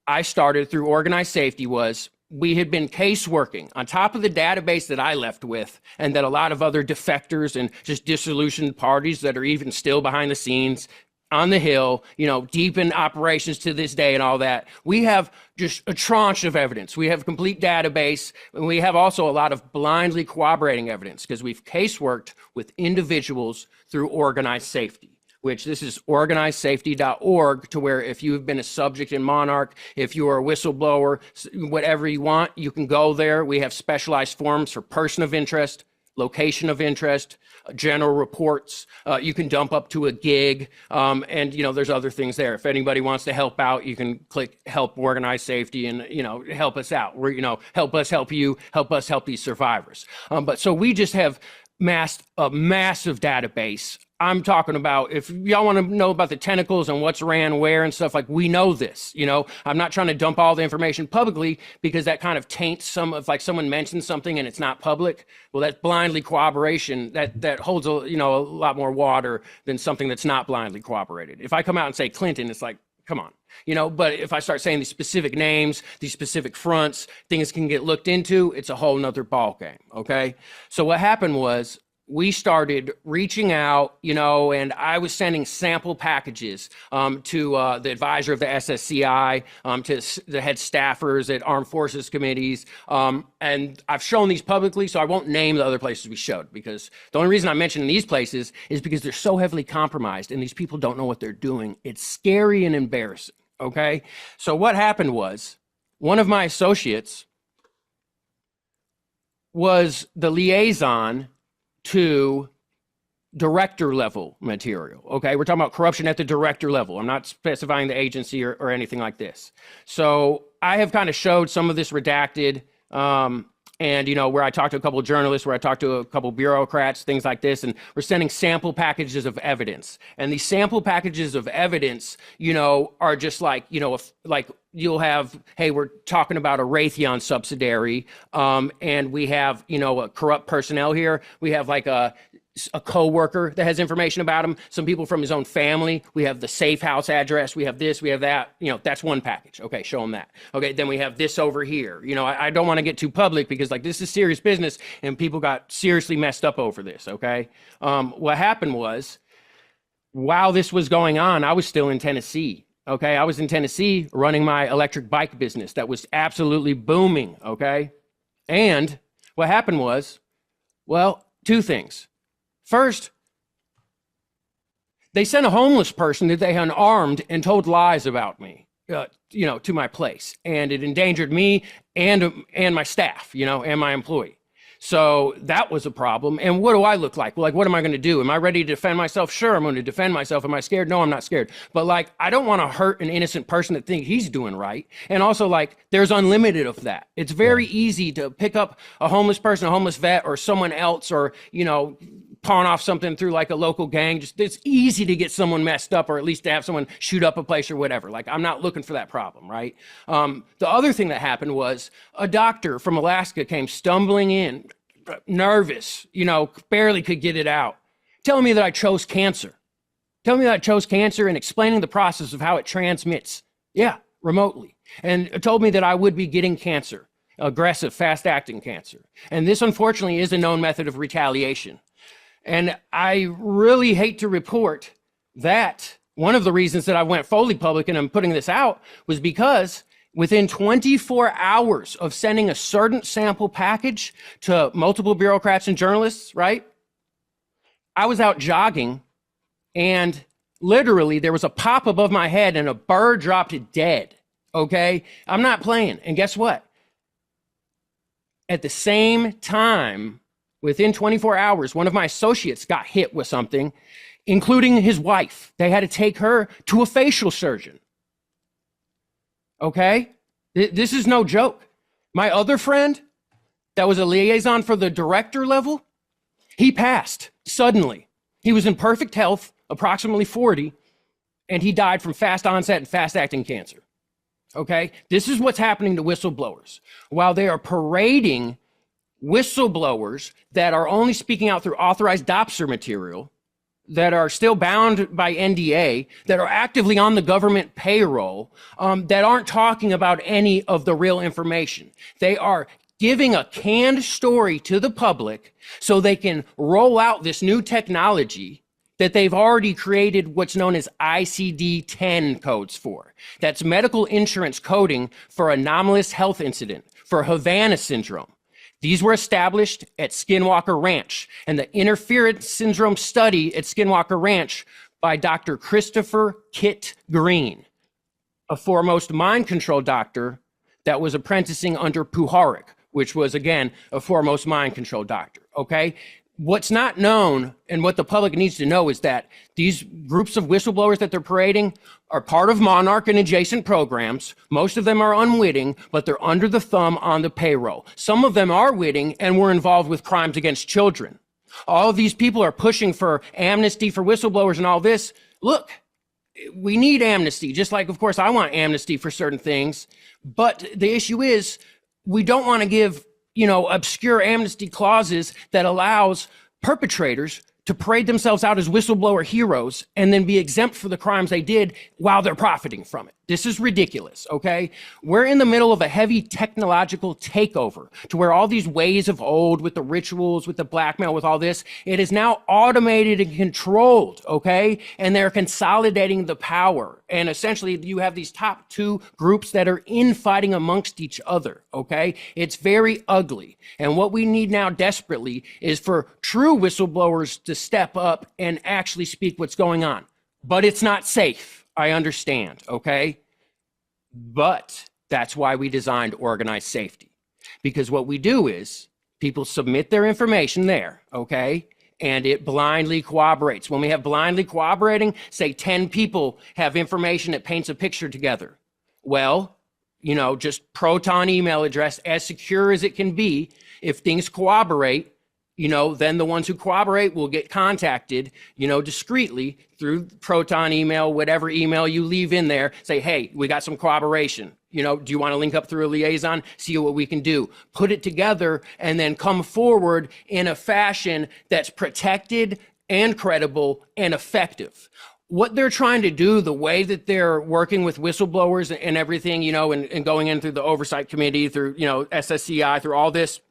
I started through organized safety we had been case working on top of the database that I left with, and that a lot of other defectors and just disillusioned parties that are even still behind the scenes on the Hill, deep in operations to this day and all that. We have just a tranche of evidence. We have a complete database, and we have also a lot of blindly corroborating evidence because we've case worked with individuals through organized safety, which this is organizedsafety.org, to where if you have been a subject in Monarch, if you are a whistleblower, whatever you want, you can go there. We have specialized forms for person of interest, location of interest, general reports. You can dump up to a gig, and there's other things there. If anybody wants to help out, you can click help organize safety and help us out. We're help us help you, help us help these survivors. But so we just have massed a massive database I'm talking about, if y'all want to know about the tentacles and what's ran where and stuff, like, we know this, you know. I'm not trying to dump all the information publicly because that kind of taints some of, like, someone mentions something and it's not public. Well, that's blindly corroboration that holds a lot more water than something that's not blindly corroborated. If I come out and say Clinton, it's like, come on, you know. But if I start saying these specific names, these specific fronts, things can get looked into. It's a whole nother ball game. Okay. So what happened was, we started reaching out, you know, and I was sending sample packages to the advisor of the SSCI, to the head staffers at Armed Forces committees. And I've shown these publicly, so I won't name the other places we showed, because the only reason I'm mentioning these places is because they're so heavily compromised and these people don't know what they're doing. It's scary and embarrassing, okay? So what happened was, one of my associates was the liaison to director level material. Okay, we're talking about corruption at the director level. I'm not specifying the agency or anything like this. So I have kind of showed some of this redacted, and, you know, where I talked to a couple of journalists, where I talked to a couple of bureaucrats, things like this, and we're sending sample packages of evidence. And these sample packages of evidence, you know, are just like, you know, like you'll have, hey, we're talking about a Raytheon subsidiary, and we have, you know, a corrupt personnel here. We have like a co-worker that has information about him, some people from his own family. We have the safe house address. We have this, we have that. You know, that's one package. Okay, show them that. Okay, then we have this over here. You know, I don't want to get too public because, like, this is serious business and people got seriously messed up over this, okay? What happened was, while this was going on, I was still in Tennessee. Okay, I was in Tennessee running my electric bike business that was absolutely booming, okay? And what happened was, well, two things. First, they sent a homeless person that they unarmed and told lies about me, you know, to my place, and it endangered me and my staff, you know, and my employee. So that was a problem. And what do I look like? Well, like, what am I going to do? Am I ready to defend myself? Sure, I'm going to defend myself. Am I scared? No, I'm not scared. But, like, I don't want to hurt an innocent person that thinks he's doing right. And also, like, there's unlimited of that. It's very easy to pick up a homeless person, a homeless vet, or someone else, or, you know, pawn off something through like a local gang. Just, it's easy to get someone messed up, or at least to have someone shoot up a place or whatever. Like, I'm not looking for that problem, right? The other thing that happened was, a doctor from Alaska came stumbling in, nervous, you know, barely could get it out, telling me that I chose cancer. Telling me that I chose cancer and explaining the process of how it transmits. Yeah, remotely. And told me that I would be getting cancer, aggressive, fast-acting cancer. And this, unfortunately, is a known method of retaliation. And I really hate to report that one of the reasons that I went fully public and I'm putting this out was because within 24 hours of sending a certain sample package to multiple bureaucrats and journalists, right? I was out jogging and literally there was a pop above my head and a bird dropped it dead, okay? I'm not playing. And guess what? At the same time, within 24 hours, one of my associates got hit with something, including his wife. They had to take her to a facial surgeon. Okay? This is no joke. My other friend that was a liaison for the director level, he passed suddenly. He was in perfect health, approximately 40, and he died from fast onset and fast acting cancer. Okay? This is what's happening to whistleblowers. While they are parading whistleblowers that are only speaking out through authorized Dopser material, that are still bound by NDA, that are actively on the government payroll, that aren't talking about any of the real information. They are giving a canned story to the public so they can roll out this new technology that they've already created what's known as ICD-10 codes for. That's medical insurance coding for anomalous health incident, for Havana syndrome. These were established at Skinwalker Ranch, and the interference syndrome study at Skinwalker Ranch by Dr. Christopher Kit Green, a foremost mind control doctor that was apprenticing under Puharich, which was, again, a foremost mind control doctor, okay? What's not known and what the public needs to know is that these groups of whistleblowers that they're parading are part of Monarch and adjacent programs. Most of them are unwitting, but they're under the thumb on the payroll. Some of them are witting and were involved with crimes against children. All of these people are pushing for amnesty for whistleblowers and all this. Look, we need amnesty, just like, of course, I want amnesty for certain things. But the issue is we don't want to give, obscure amnesty clauses that allows perpetrators to parade themselves out as whistleblower heroes and then be exempt for the crimes they did while they're profiting from it. This is ridiculous, okay? We're in the middle of a heavy technological takeover to where all these ways of old with the rituals, with the blackmail, with all this, it is now automated and controlled, okay? And they're consolidating the power. And essentially you have these top two groups that are infighting amongst each other, okay? It's very ugly. And what we need now desperately is for true whistleblowers to step up and actually speak what's going on. But it's not safe. I understand, okay? But that's why we designed organized safety. Because what we do is people submit their information there, okay? And it blindly corroborates. When we have blindly corroborating, say 10 people have information that paints a picture together. Well, just Proton email address, as secure as it can be. If things corroborate, then the ones who corroborate will get contacted, discreetly through Proton email, whatever email you leave in there, say, hey, we got some corroboration. Do you want to link up through a liaison? See what we can do. Put it together and then come forward in a fashion that's protected and credible and effective. What they're trying to do, the way that they're working with whistleblowers and everything, and going in through the oversight committee, through, SSCI, through all this,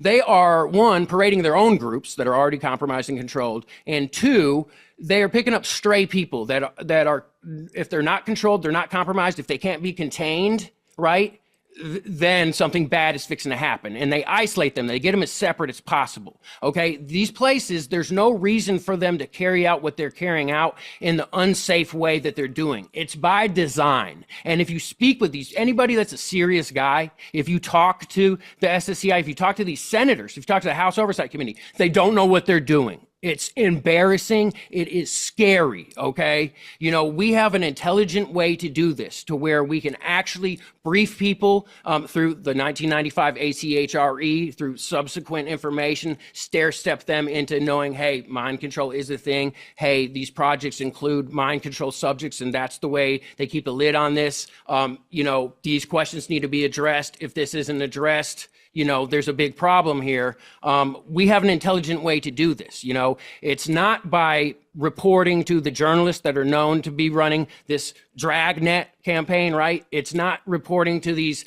they are, one, parading their own groups that are already compromised and controlled, and two, they are picking up stray people that are, if they're not controlled, they're not compromised, if they can't be contained, right, then something bad is fixing to happen. And they isolate them. They get them as separate as possible, okay? These places, there's no reason for them to carry out what they're carrying out in the unsafe way that they're doing. It's by design. And if you speak with anybody that's a serious guy, if you talk to the SSCI, if you talk to these senators, if you talk to the House Oversight Committee, they don't know what they're doing. It's embarrassing. It is scary, okay? We have an intelligent way to do this, to where we can actually brief people through the 1995 ACHRE, through subsequent information, stair-step them into knowing, hey, mind control is a thing. Hey, these projects include mind control subjects, and that's the way they keep a lid on this. These questions need to be addressed. If this isn't addressed, there's a big problem here. We have an intelligent way to do this. It's not by reporting to the journalists that are known to be running this dragnet campaign, right? It's not reporting to these,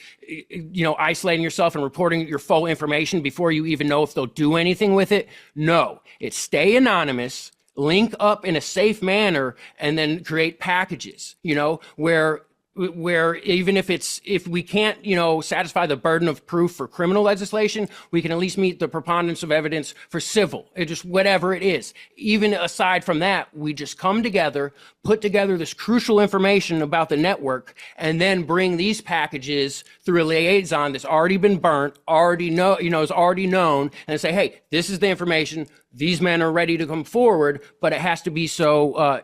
isolating yourself and reporting your full information before you even know if they'll do anything with it. No, it's stay anonymous, link up in a safe manner, and then create packages, where even if we can't, satisfy the burden of proof for criminal legislation, we can at least meet the preponderance of evidence for civil, just whatever it is. Even aside from that, we just come together, put together this crucial information about the network, and then bring these packages through a liaison that's already been burnt, is already known, and say, hey, this is the information. These men are ready to come forward, but it has to be so,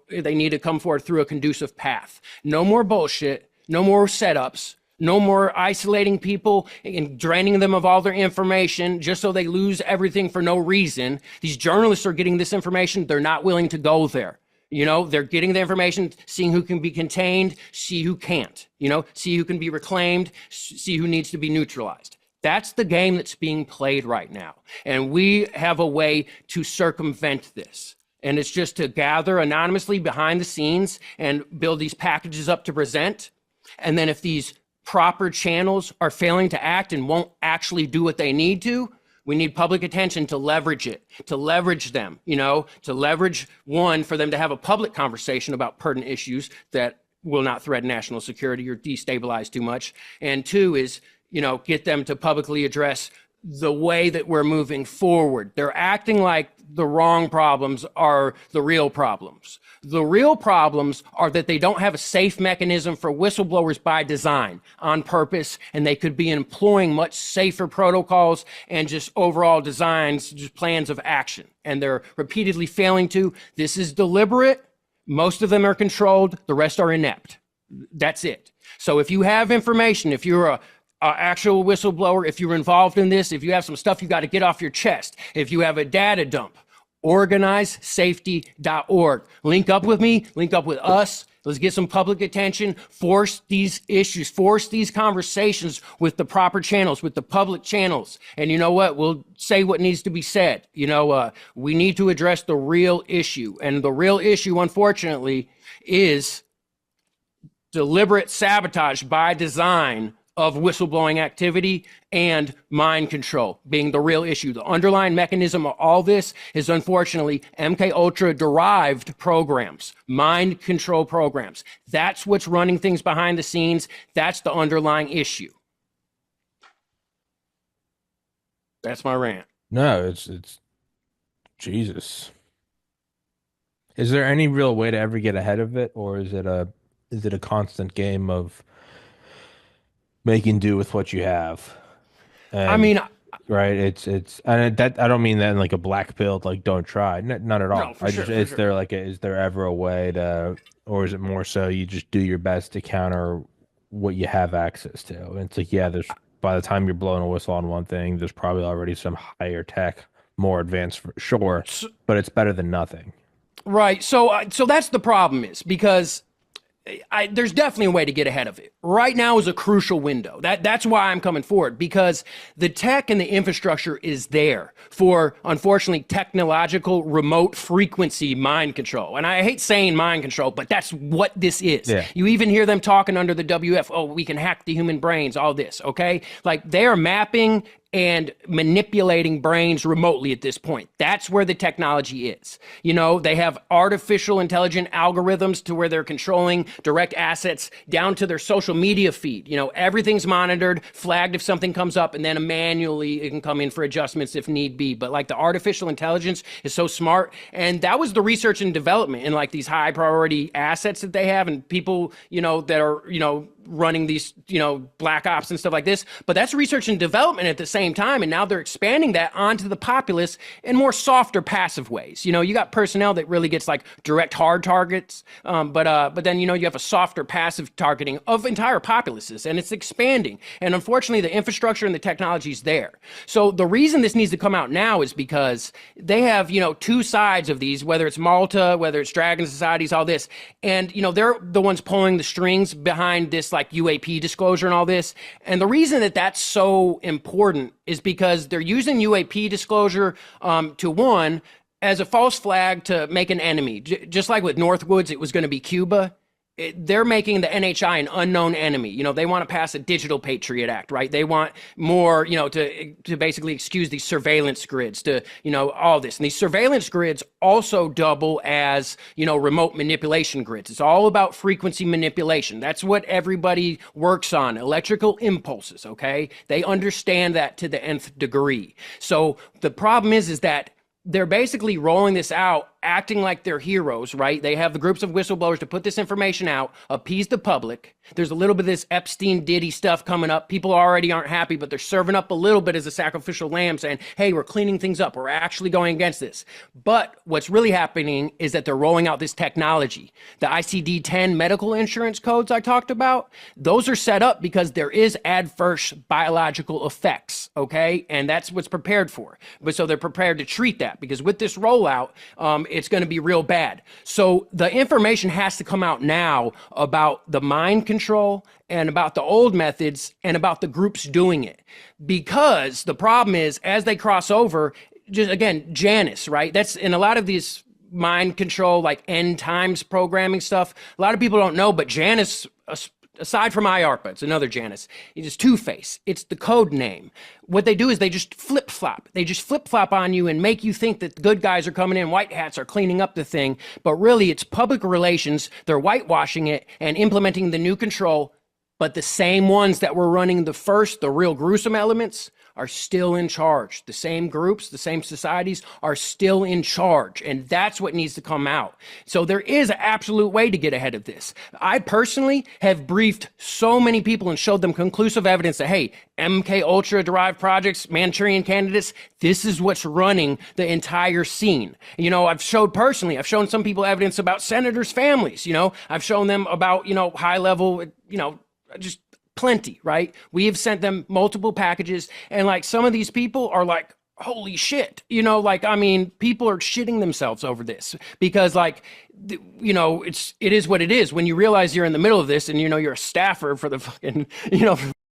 they need to come forward through a conducive path. No more bullshit, no more setups, no more isolating people and draining them of all their information just so they lose everything for no reason. These journalists are getting this information. They're not willing to go there. They're getting the information, seeing who can be contained, see who can't, see who can be reclaimed, see who needs to be neutralized. That's the game that's being played right now. And we have a way to circumvent this. And it's just to gather anonymously behind the scenes and build these packages up to present. And then if these proper channels are failing to act and won't actually do what they need to, we need public attention to leverage it, to leverage them, to leverage, one, for them to have a public conversation about pertinent issues that will not threaten national security or destabilize too much. And two is, get them to publicly address the way that we're moving forward. They're acting like the wrong problems are the real problems. The real problems are that they don't have a safe mechanism for whistleblowers by design, on purpose, and they could be employing much safer protocols and just overall designs, just plans of action. And they're repeatedly failing to. This is deliberate. Most of them are controlled. The rest are inept. That's it. So if you have information, if you're actual whistleblower, if you're involved in this, if you have some stuff you got to get off your chest, if you have a data dump, organizesafety.org. Link up with me, link up with us. Let's get some public attention, force these issues, force these conversations with the proper channels, with the public channels. And you know what? We'll say what needs to be said. We need to address the real issue. And the real issue, unfortunately, is deliberate sabotage by design of whistleblowing activity and mind control being the real issue. The underlying mechanism of all this is unfortunately MK Ultra derived programs, mind control programs. That's what's running things behind the scenes. That's the underlying issue. That's my rant. No, it's Jesus. Is there any real way to ever get ahead of it, or is it a constant game of making do with what you have? And, I mean, right? It's and that I don't mean that in like a black pill, like don't try. None at all. No, for sure, for sure. Is there ever a way to, or is it more so you just do your best to counter what you have access to? And it's like, yeah, there's by the time you're blowing a whistle on one thing, there's probably already some higher tech, more advanced, for sure, but it's better than nothing. Right. So that's the problem, is because there's definitely a way to get ahead of it. Right now is a crucial window. That's why I'm coming forward, because the tech and the infrastructure is there for, unfortunately, technological remote frequency mind control. And I hate saying mind control, but that's what this is. Yeah. You even hear them talking under the WF, oh, we can hack the human brains, all this, okay? Like, they are mapping and manipulating brains remotely at this point. That's where the technology is. They have artificial intelligent algorithms to where they're controlling direct assets down to their social media feed. Everything's monitored, flagged if something comes up, and then manually it can come in for adjustments if need be. But like, the artificial intelligence is so smart. And that was the research and development in like these high priority assets that they have, and people, that are, running these, black ops and stuff like this. But that's research and development at the same time. And now they're expanding that onto the populace in more softer, passive ways. You got personnel that really gets like direct hard targets. But then, you have a softer, passive targeting of entire populaces, and it's expanding. And unfortunately, the infrastructure and the technology is there. So the reason this needs to come out now is because they have, two sides of these, whether it's Malta, whether it's Dragon Societies, all this. And, they're the ones pulling the strings behind this like UAP disclosure and all this. And the reason that that's so important is because they're using UAP disclosure to, one, as a false flag to make an enemy. Just like with Northwoods, it was going to be Cuba. They're making the NHI an unknown enemy. They want to pass a Digital Patriot Act, right? They want more, to basically excuse these surveillance grids, to, all this. And these surveillance grids also double as, remote manipulation grids. It's all about frequency manipulation. That's what everybody works on, electrical impulses, okay? They understand that to the nth degree. So the problem is that they're basically rolling this out, acting like they're heroes, right? They have the groups of whistleblowers to put this information out, appease the public. There's a little bit of this Epstein Diddy stuff coming up. People already aren't happy, but they're serving up a little bit as a sacrificial lamb, saying, hey, we're cleaning things up. We're actually going against this. But what's really happening is that they're rolling out this technology. The ICD-10 medical insurance codes I talked about, those are set up because there is adverse biological effects, okay? And that's what's prepared for. But so they're prepared to treat that, because with this rollout, it's going to be real bad. So the information has to come out now about the mind control and about the old methods and about the groups doing it. Because the problem is, as they cross over, just again, Janus, right? That's in a lot of these mind control, like end times programming stuff. A lot of people don't know, but Janus, aside from IARPA, it's another Janus. It's Two-Face. It's the code name. What they do is they just flip-flop. They just flip-flop on you and make you think that the good guys are coming in, white hats are cleaning up the thing. But really, it's public relations. They're whitewashing it and implementing the new control. But the same ones that were running the real gruesome elements, are still in charge. The same groups, the same societies are still in charge. And that's what needs to come out. So there is an absolute way to get ahead of this. I personally have briefed so many people and showed them conclusive evidence that, hey, MK Ultra derived projects, Manchurian candidates, this is what's running the entire scene. I've shown some people evidence about senators' families. I've shown them about, high level, just plenty, right? We have sent them multiple packages, and like some of these people are like, holy shit, like, I mean, people are shitting themselves over this because like, it is what it is. When you realize you're in the middle of this and you're a staffer for the fucking,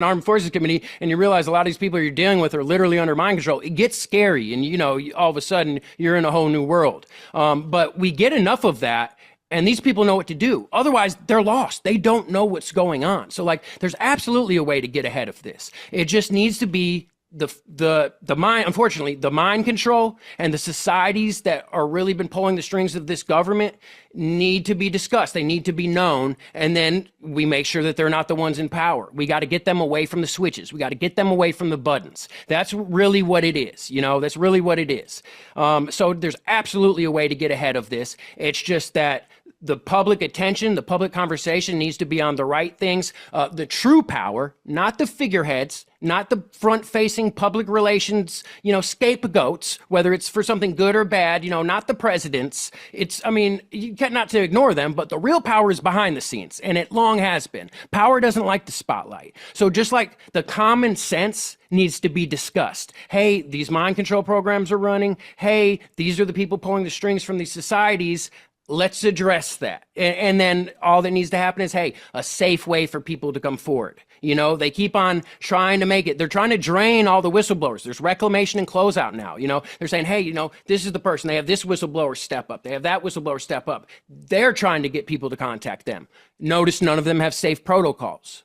Armed Forces Committee, and you realize a lot of these people you're dealing with are literally under mind control, it gets scary, and all of a sudden you're in a whole new world. But we get enough of that, and these people know what to do. Otherwise, they're lost. They don't know what's going on. So like, there's absolutely a way to get ahead of this. It just needs to be the mind, unfortunately, the mind control and the societies that are really been pulling the strings of this government need to be discussed. They need to be known. And then we make sure that they're not the ones in power. We got to get them away from the switches. We got to get them away from the buttons. That's really what it is. That's really what it is. So there's absolutely a way to get ahead of this. It's just that the public attention, the public conversation needs to be on the right things. The true power, not the figureheads, not the front-facing public relations, scapegoats, whether it's for something good or bad, not the presidents. You can't not to ignore them, but the real power is behind the scenes, and it long has been. Power doesn't like the spotlight. So just like the common sense needs to be discussed. Hey, these mind control programs are running. Hey, these are the people pulling the strings from these societies. Let's address that. And then all that needs to happen is, hey, a safe way for people to come forward. They keep on trying to make it. They're trying to drain all the whistleblowers. There's reclamation and closeout now. They're saying, hey, this is the person. They have this whistleblower step up. They have that whistleblower step up. They're trying to get people to contact them. Notice none of them have safe protocols.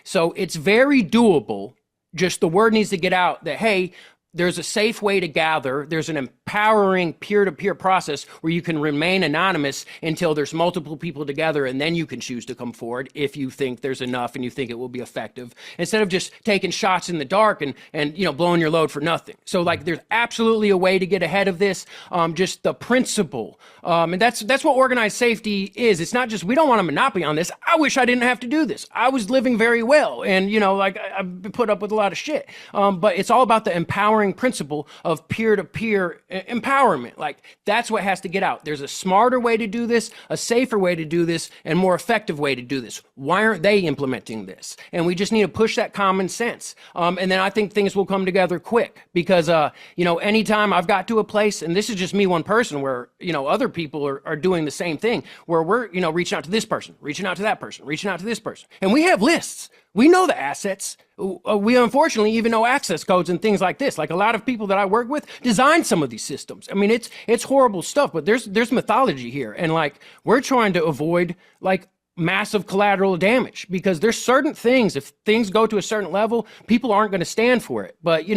So it's very doable. Just the word needs to get out that, hey, there's a safe way to gather. There's an empowering peer-to-peer process where you can remain anonymous until there's multiple people together, and then you can choose to come forward if you think there's enough and you think it will be effective, instead of just taking shots in the dark and blowing your load for nothing. So like, there's absolutely a way to get ahead of this. Just the principle, and that's what organized safety is. It's not just, we don't want a monopoly on this. I wish I didn't have to do this. I was living very well, and I've put up with a lot of shit. But it's all about the empowering principle of peer-to-peer empowerment. Like, that's what has to get out. There's a smarter way to do this, a safer way to do this, and more effective way to do this. Why aren't they implementing this? And we just need to push that common sense. And then I think things will come together quick, because anytime I've got to a place, and this is just me, one person, where other people are doing the same thing, where we're reaching out to this person, reaching out to that person, reaching out to this person, and we have lists. We know the assets. We unfortunately even know access codes and things like this. Like, a lot of people that I work with designed some of these systems. I mean, it's horrible stuff, but there's mythology here. And like, we're trying to avoid like massive collateral damage, because there's certain things, if things go to a certain level, people aren't going to stand for it. But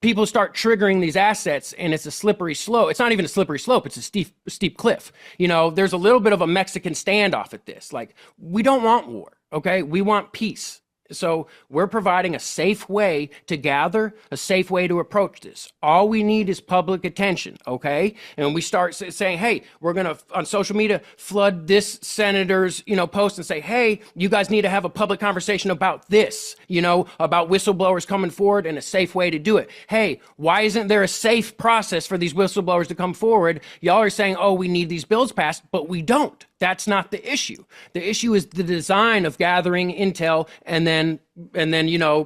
people start triggering these assets, and it's a slippery slope. It's not even a slippery slope. It's a steep cliff. There's a little bit of a Mexican standoff at this. Like, we don't want war. Okay, we want peace. So we're providing a safe way to gather, a safe way to approach this. All we need is public attention, okay? And we start saying, hey, we're going to, on social media, flood this senator's, post and say, hey, you guys need to have a public conversation about this, about whistleblowers coming forward, and a safe way to do it. Hey, why isn't there a safe process for these whistleblowers to come forward? Y'all are saying, oh, we need these bills passed, but we don't. That's not the issue. The issue is the design of gathering intel and then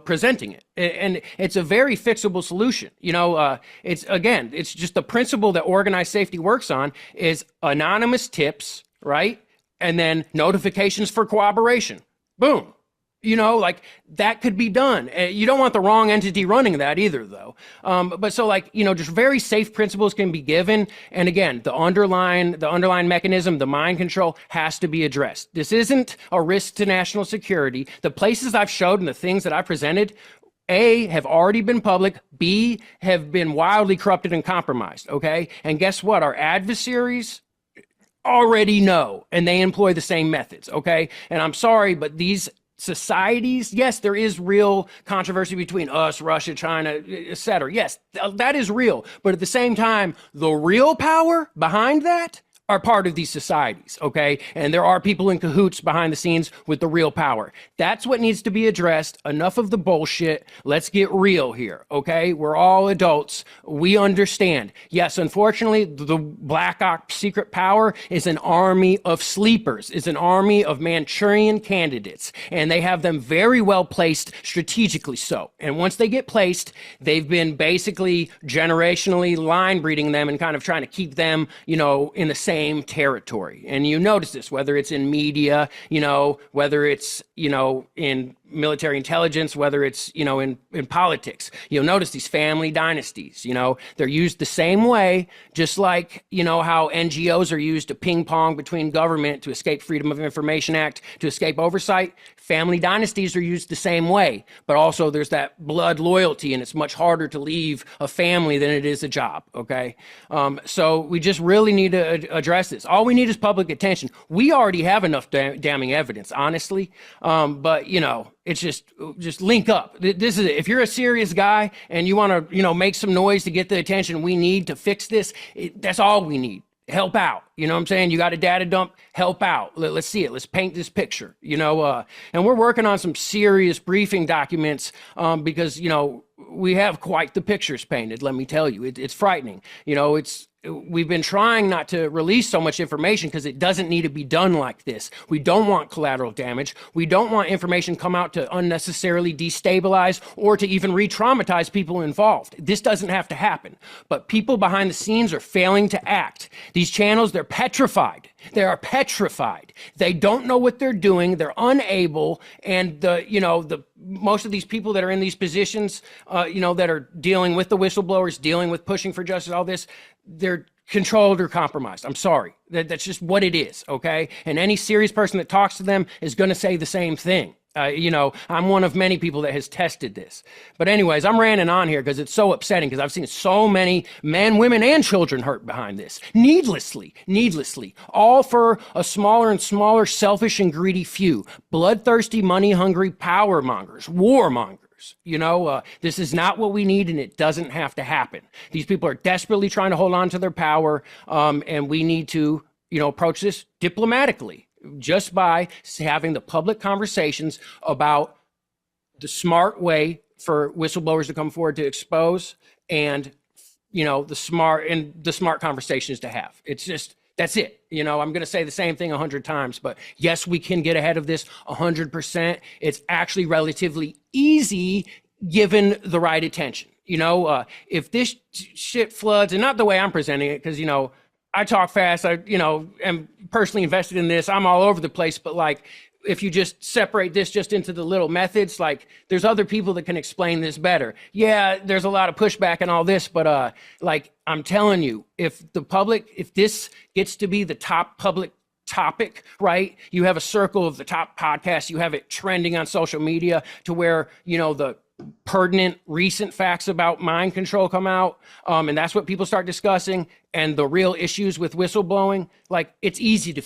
presenting it. And it's a very fixable solution. It's just the principle that organized safety works on is anonymous tips, right? And then notifications for cooperation. Boom. Like, that could be done. You don't want the wrong entity running that either, though. But so like, just very safe principles can be given. And again, the underlying mechanism, the mind control, has to be addressed. This isn't a risk to national security. The places I've showed and the things that I presented, A, have already been public, B, have been wildly corrupted and compromised, okay? And guess what? Our adversaries already know, and they employ the same methods, okay? And I'm sorry, but these societies, yes, there is real controversy between us, Russia, China, etc. Yes, that is real. But at the same time, the real power behind that are part of these societies, okay? And there are people in cahoots behind the scenes with the real power. That's what needs to be addressed. Enough of the bullshit. Let's get real here, okay? We're all adults. We understand. Yes, unfortunately, the Black Ops secret power is an army of sleepers, is an army of Manchurian candidates, and they have them very well placed strategically so. And once they get placed, they've been basically generationally line breeding them and kind of trying to keep them, in the same territory. And you notice this, whether it's in media, whether it's, in military intelligence, whether it's, in politics. You'll notice these family dynasties, they're used the same way, just like, how NGOs are used to ping pong between government to escape Freedom of Information Act, to escape oversight. Family dynasties are used the same way, but also there's that blood loyalty, and it's much harder to leave a family than it is a job, okay? So we just really need to address this. All we need is public attention. We already have enough damning evidence, honestly, but, it's just link up. This is it. If you're a serious guy and you want to, make some noise to get the attention we need to fix this, that's all we need. Help out. You know what I'm saying? You got a data dump, help out. Let's see it. Let's paint this picture, and we're working on some serious briefing documents because, we have quite the pictures painted. Let me tell you, it's frightening. We've been trying not to release so much information because it doesn't need to be done like this. We don't want collateral damage. We don't want information come out to unnecessarily destabilize or to even re-traumatize people involved. This doesn't have to happen. But people behind the scenes are failing to act. These channels, they're petrified. They are petrified. They don't know what they're doing. They're unable. And the most of these people that are in these positions, that are dealing with the whistleblowers, dealing with pushing for justice, all this, they're controlled or compromised. I'm sorry. That's just what it is, okay? And any serious person that talks to them is going to say the same thing. I'm one of many people that has tested this. But anyways, I'm ranting on here because it's so upsetting because I've seen so many men, women, and children hurt behind this. Needlessly. All for a smaller and smaller selfish and greedy few. Bloodthirsty, money-hungry power mongers, warmongers. This is not what we need, and it doesn't have to happen. These people are desperately trying to hold on to their power, and we need to, approach this diplomatically, just by having the public conversations about the smart way for whistleblowers to come forward to expose, and the smart conversations to have. It's just, that's it. I'm going to say the same thing 100 times, but yes, we can get ahead of this 100%. It's actually relatively easy given the right attention. If this shit floods, and not the way I'm presenting it, because, I talk fast, I am personally invested in this. I'm all over the place, but if you just separate this just into the little methods, there's other people that can explain this better. Yeah, there's a lot of pushback and all this, but I'm telling you, if this gets to be the top public topic, right? You have a circle of the top podcasts, you have it trending on social media to where, the pertinent recent facts about mind control come out, and that's what people start discussing, and the real issues with whistleblowing, it's easy to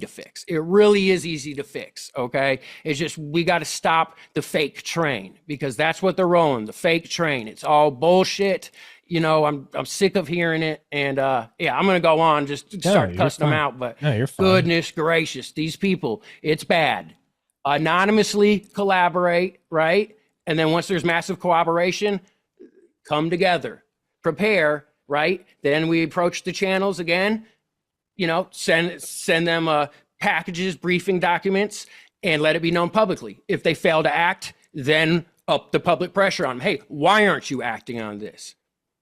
fix. It really is easy to fix, okay? It's just we got to stop the fake train, because that's what they're rolling, the fake train. It's all bullshit. I'm sick of hearing it, and I'm gonna go on, just start cussing them out, but you're fine. Goodness gracious, these people, it's bad. Anonymously collaborate, right? And then once there's massive cooperation, come together, prepare, right? Then we approach the channels again, send them packages, briefing documents, and let it be known publicly. If they fail to act, then up the public pressure on them. Hey, why aren't you acting on this?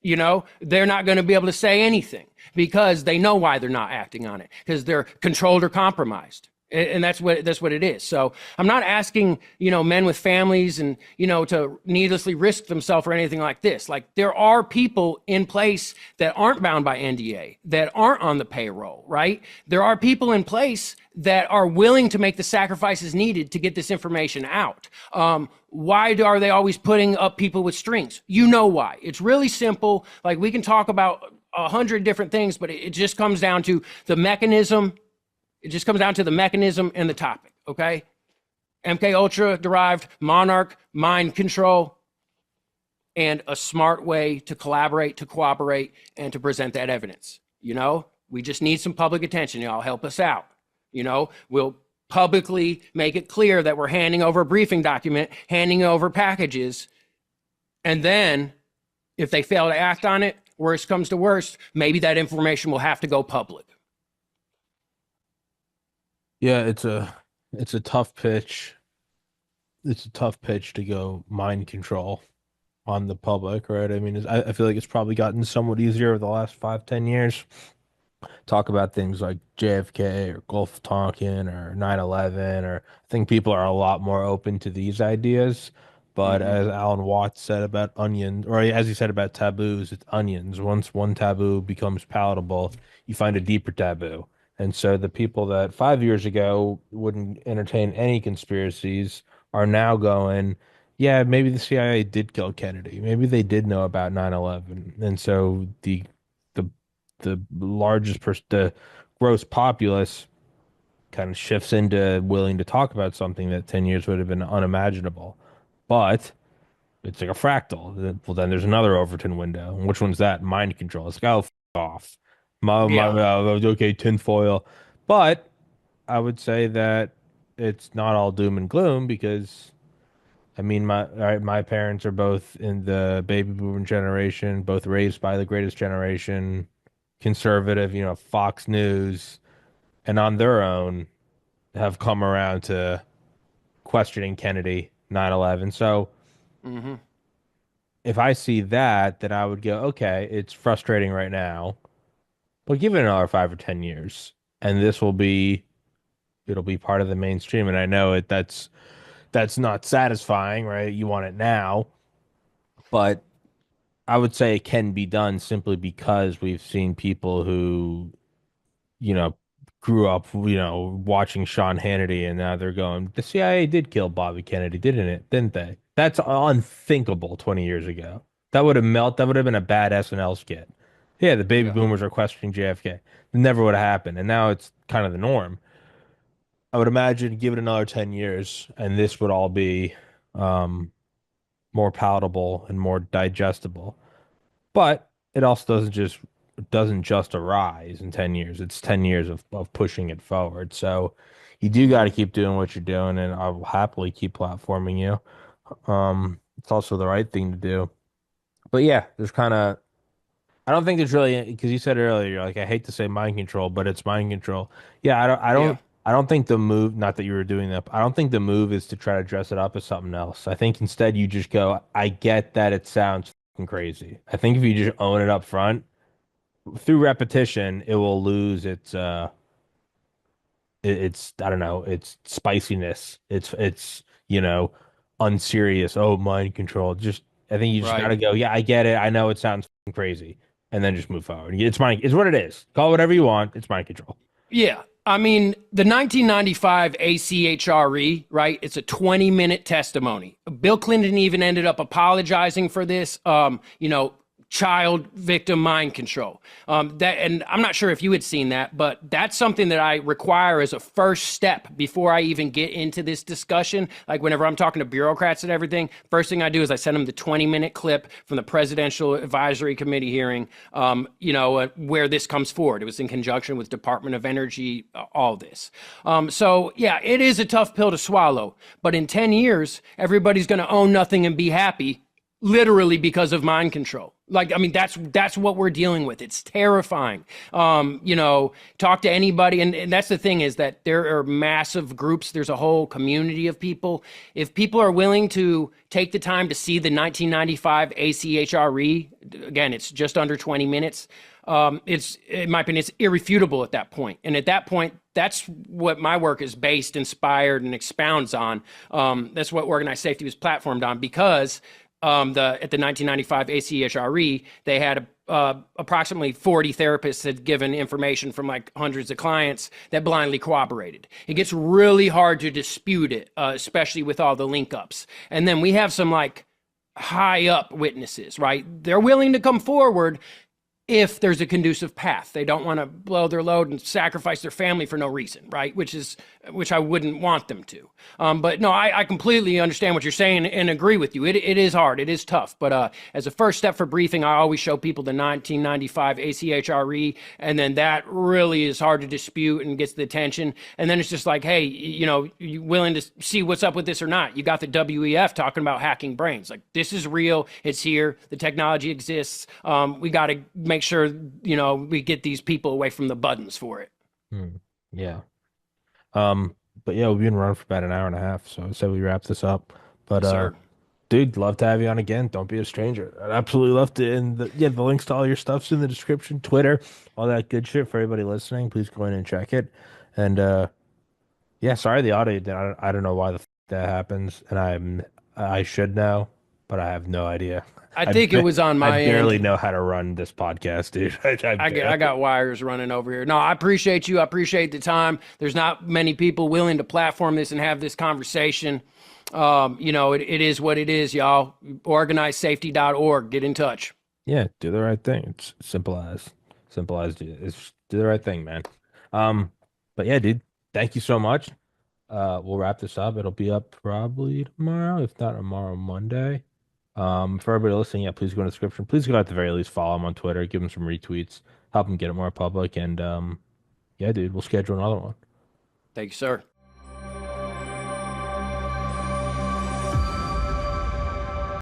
They're not going to be able to say anything because they know why they're not acting on it, because they're controlled or compromised. And that's what it is. So I'm not asking, men with families and, to needlessly risk themselves or anything like this. There are people in place that aren't bound by NDA, that aren't on the payroll, right? There are people in place that are willing to make the sacrifices needed to get this information out. Why are they always putting up people with strings? You know why. It's really simple. We can talk about 100 different things, but it just comes down to the mechanism. It just comes down to the mechanism and the topic, okay? MK Ultra derived Monarch, mind control, and a smart way to collaborate, to cooperate, and to present that evidence. We just need some public attention. Y'all help us out. We'll publicly make it clear that we're handing over a briefing document, handing over packages. And then if they fail to act on it, worst comes to worst, maybe that information will have to go public. Yeah, it's a tough pitch. It's a tough pitch to go mind control on the public, right? I mean, I feel like it's probably gotten somewhat easier over the last 5, 10 years. Talk about things like JFK or Gulf Tonkin or 9/11, or I think people are a lot more open to these ideas. But Mm-hmm. as Alan Watts said about onions, or as he said about taboos, it's onions. Once one taboo becomes palatable, you find a deeper taboo. And so the people that 5 years ago wouldn't entertain any conspiracies are now going, yeah, maybe the CIA did kill Kennedy. Maybe they did know about 9/11. And so the the gross populace kind of shifts into willing to talk about something that 10 years would have been unimaginable. But it's like a fractal. Well, then there's another Overton window. And which one's that? Mind control. It's like, oh, off. Yeah. Okay, tinfoil. But I would say that it's not all doom and gloom because, I mean, my parents are both in the baby boomer generation, both raised by the greatest generation, conservative, Fox News, and on their own have come around to questioning Kennedy, 9/11. So Mm-hmm. if I see that, then I would go, okay, it's frustrating right now, but give it another 5 or 10 years, and it'll be part of the mainstream. And I know that's not satisfying, right? You want it now, but I would say it can be done simply because we've seen people who, you know, grew up, watching Sean Hannity, and now they're going, the CIA did kill Bobby Kennedy, didn't it? Didn't they? That's unthinkable 20 years ago. That would have been a bad SNL skit. Yeah, the baby Yeah. boomers are questioning JFK. It never would have happened. And now it's kind of the norm. I would imagine give it another 10 years and this would all be um, more palatable and more digestible. But it also doesn't just arise in 10 years. It's 10 years of pushing it forward. So you do got to keep doing what you're doing, and I will happily keep platforming you. It's also the right thing to do. But yeah, there's kind of I don't think there's really because you said earlier, you're like, I hate to say mind control, but it's mind control. Yeah, Yeah. I don't think the move, not that you were doing that, but I don't think the move is to try to dress it up as something else. I think instead you just go, I get that it sounds fucking crazy. I think if you just own it up front, through repetition, it will lose its I don't know, its spiciness. It's unserious. Oh, mind control. Just I think you just Right. gotta go, yeah, I get it. I know it sounds fucking crazy. And then just move forward. It's what it is. Call it whatever you want. It's mind control. Yeah. I mean, the 1995 ACHRE, right? It's a 20-minute testimony. Bill Clinton even ended up apologizing for this. Child victim mind control. And I'm not sure if you had seen that, but that's something that I require as a first step before I even get into this discussion. Like whenever I'm talking to bureaucrats and everything, first thing I do is I send them the 20-minute clip from the Presidential Advisory Committee hearing, where this comes forward. It was in conjunction with Department of Energy, all this. So yeah, it is a tough pill to swallow, but in 10 years, everybody's going to own nothing and be happy, literally because of mind control. Like, I mean, that's what we're dealing with. It's terrifying. Talk to anybody. And that's the thing is that there are massive groups. There's a whole community of people. If people are willing to take the time to see the 1995 ACHRE, again, it's just under 20 minutes. In my opinion, it's irrefutable at that point. And at that point, that's what my work is based, inspired, and expounds on. That's what organized safety was platformed on because at the 1995 ACHRE, they had approximately 40 therapists had given information from like hundreds of clients that blindly corroborated. It gets really hard to dispute it, especially with all the link ups. And then we have some like high up witnesses, right? They're willing to come forward. if there's a conducive path. They don't want to blow their load and sacrifice their family for no reason, right? Which I wouldn't want them to. But no, I completely understand what you're saying and agree with you. It is hard. It is tough. But as a first step for briefing, I always show people the 1995 ACHRE, and then that really is hard to dispute and gets the attention. And then it's just like, hey, you willing to see what's up with this or not? You got the WEF talking about hacking brains. Like, this is real. It's here. The technology exists. We got to make sure, we get these people away from the buttons for it. Yeah. But yeah, we've been running for about an hour and a half, so I said we wrap this up. But Sir. dude, love to have you on again. Don't be a stranger. I'd absolutely love to. And the links to all your stuff's in the description, Twitter, all that good shit for everybody listening. Please go in and check it. And yeah, sorry the audio. I don't know why the that happens, and I should know, but I have no idea. I think it was on my I barely end. know how to run this podcast, dude. I got wires running over here. No, I appreciate you. I appreciate the time. There's not many people willing to platform this and have this conversation. It is what it is, y'all. Organizesafety.org. Get in touch. Yeah, do the right thing. It's simple as do the right thing, man. But yeah, dude, thank you so much. We'll wrap this up. It'll be up probably tomorrow, if not tomorrow, Monday. For everybody listening, yeah, please go in the description. Please go at the very least follow him on Twitter, give him some retweets, help him get it more public, and yeah, dude, we'll schedule another one. Thank you, sir.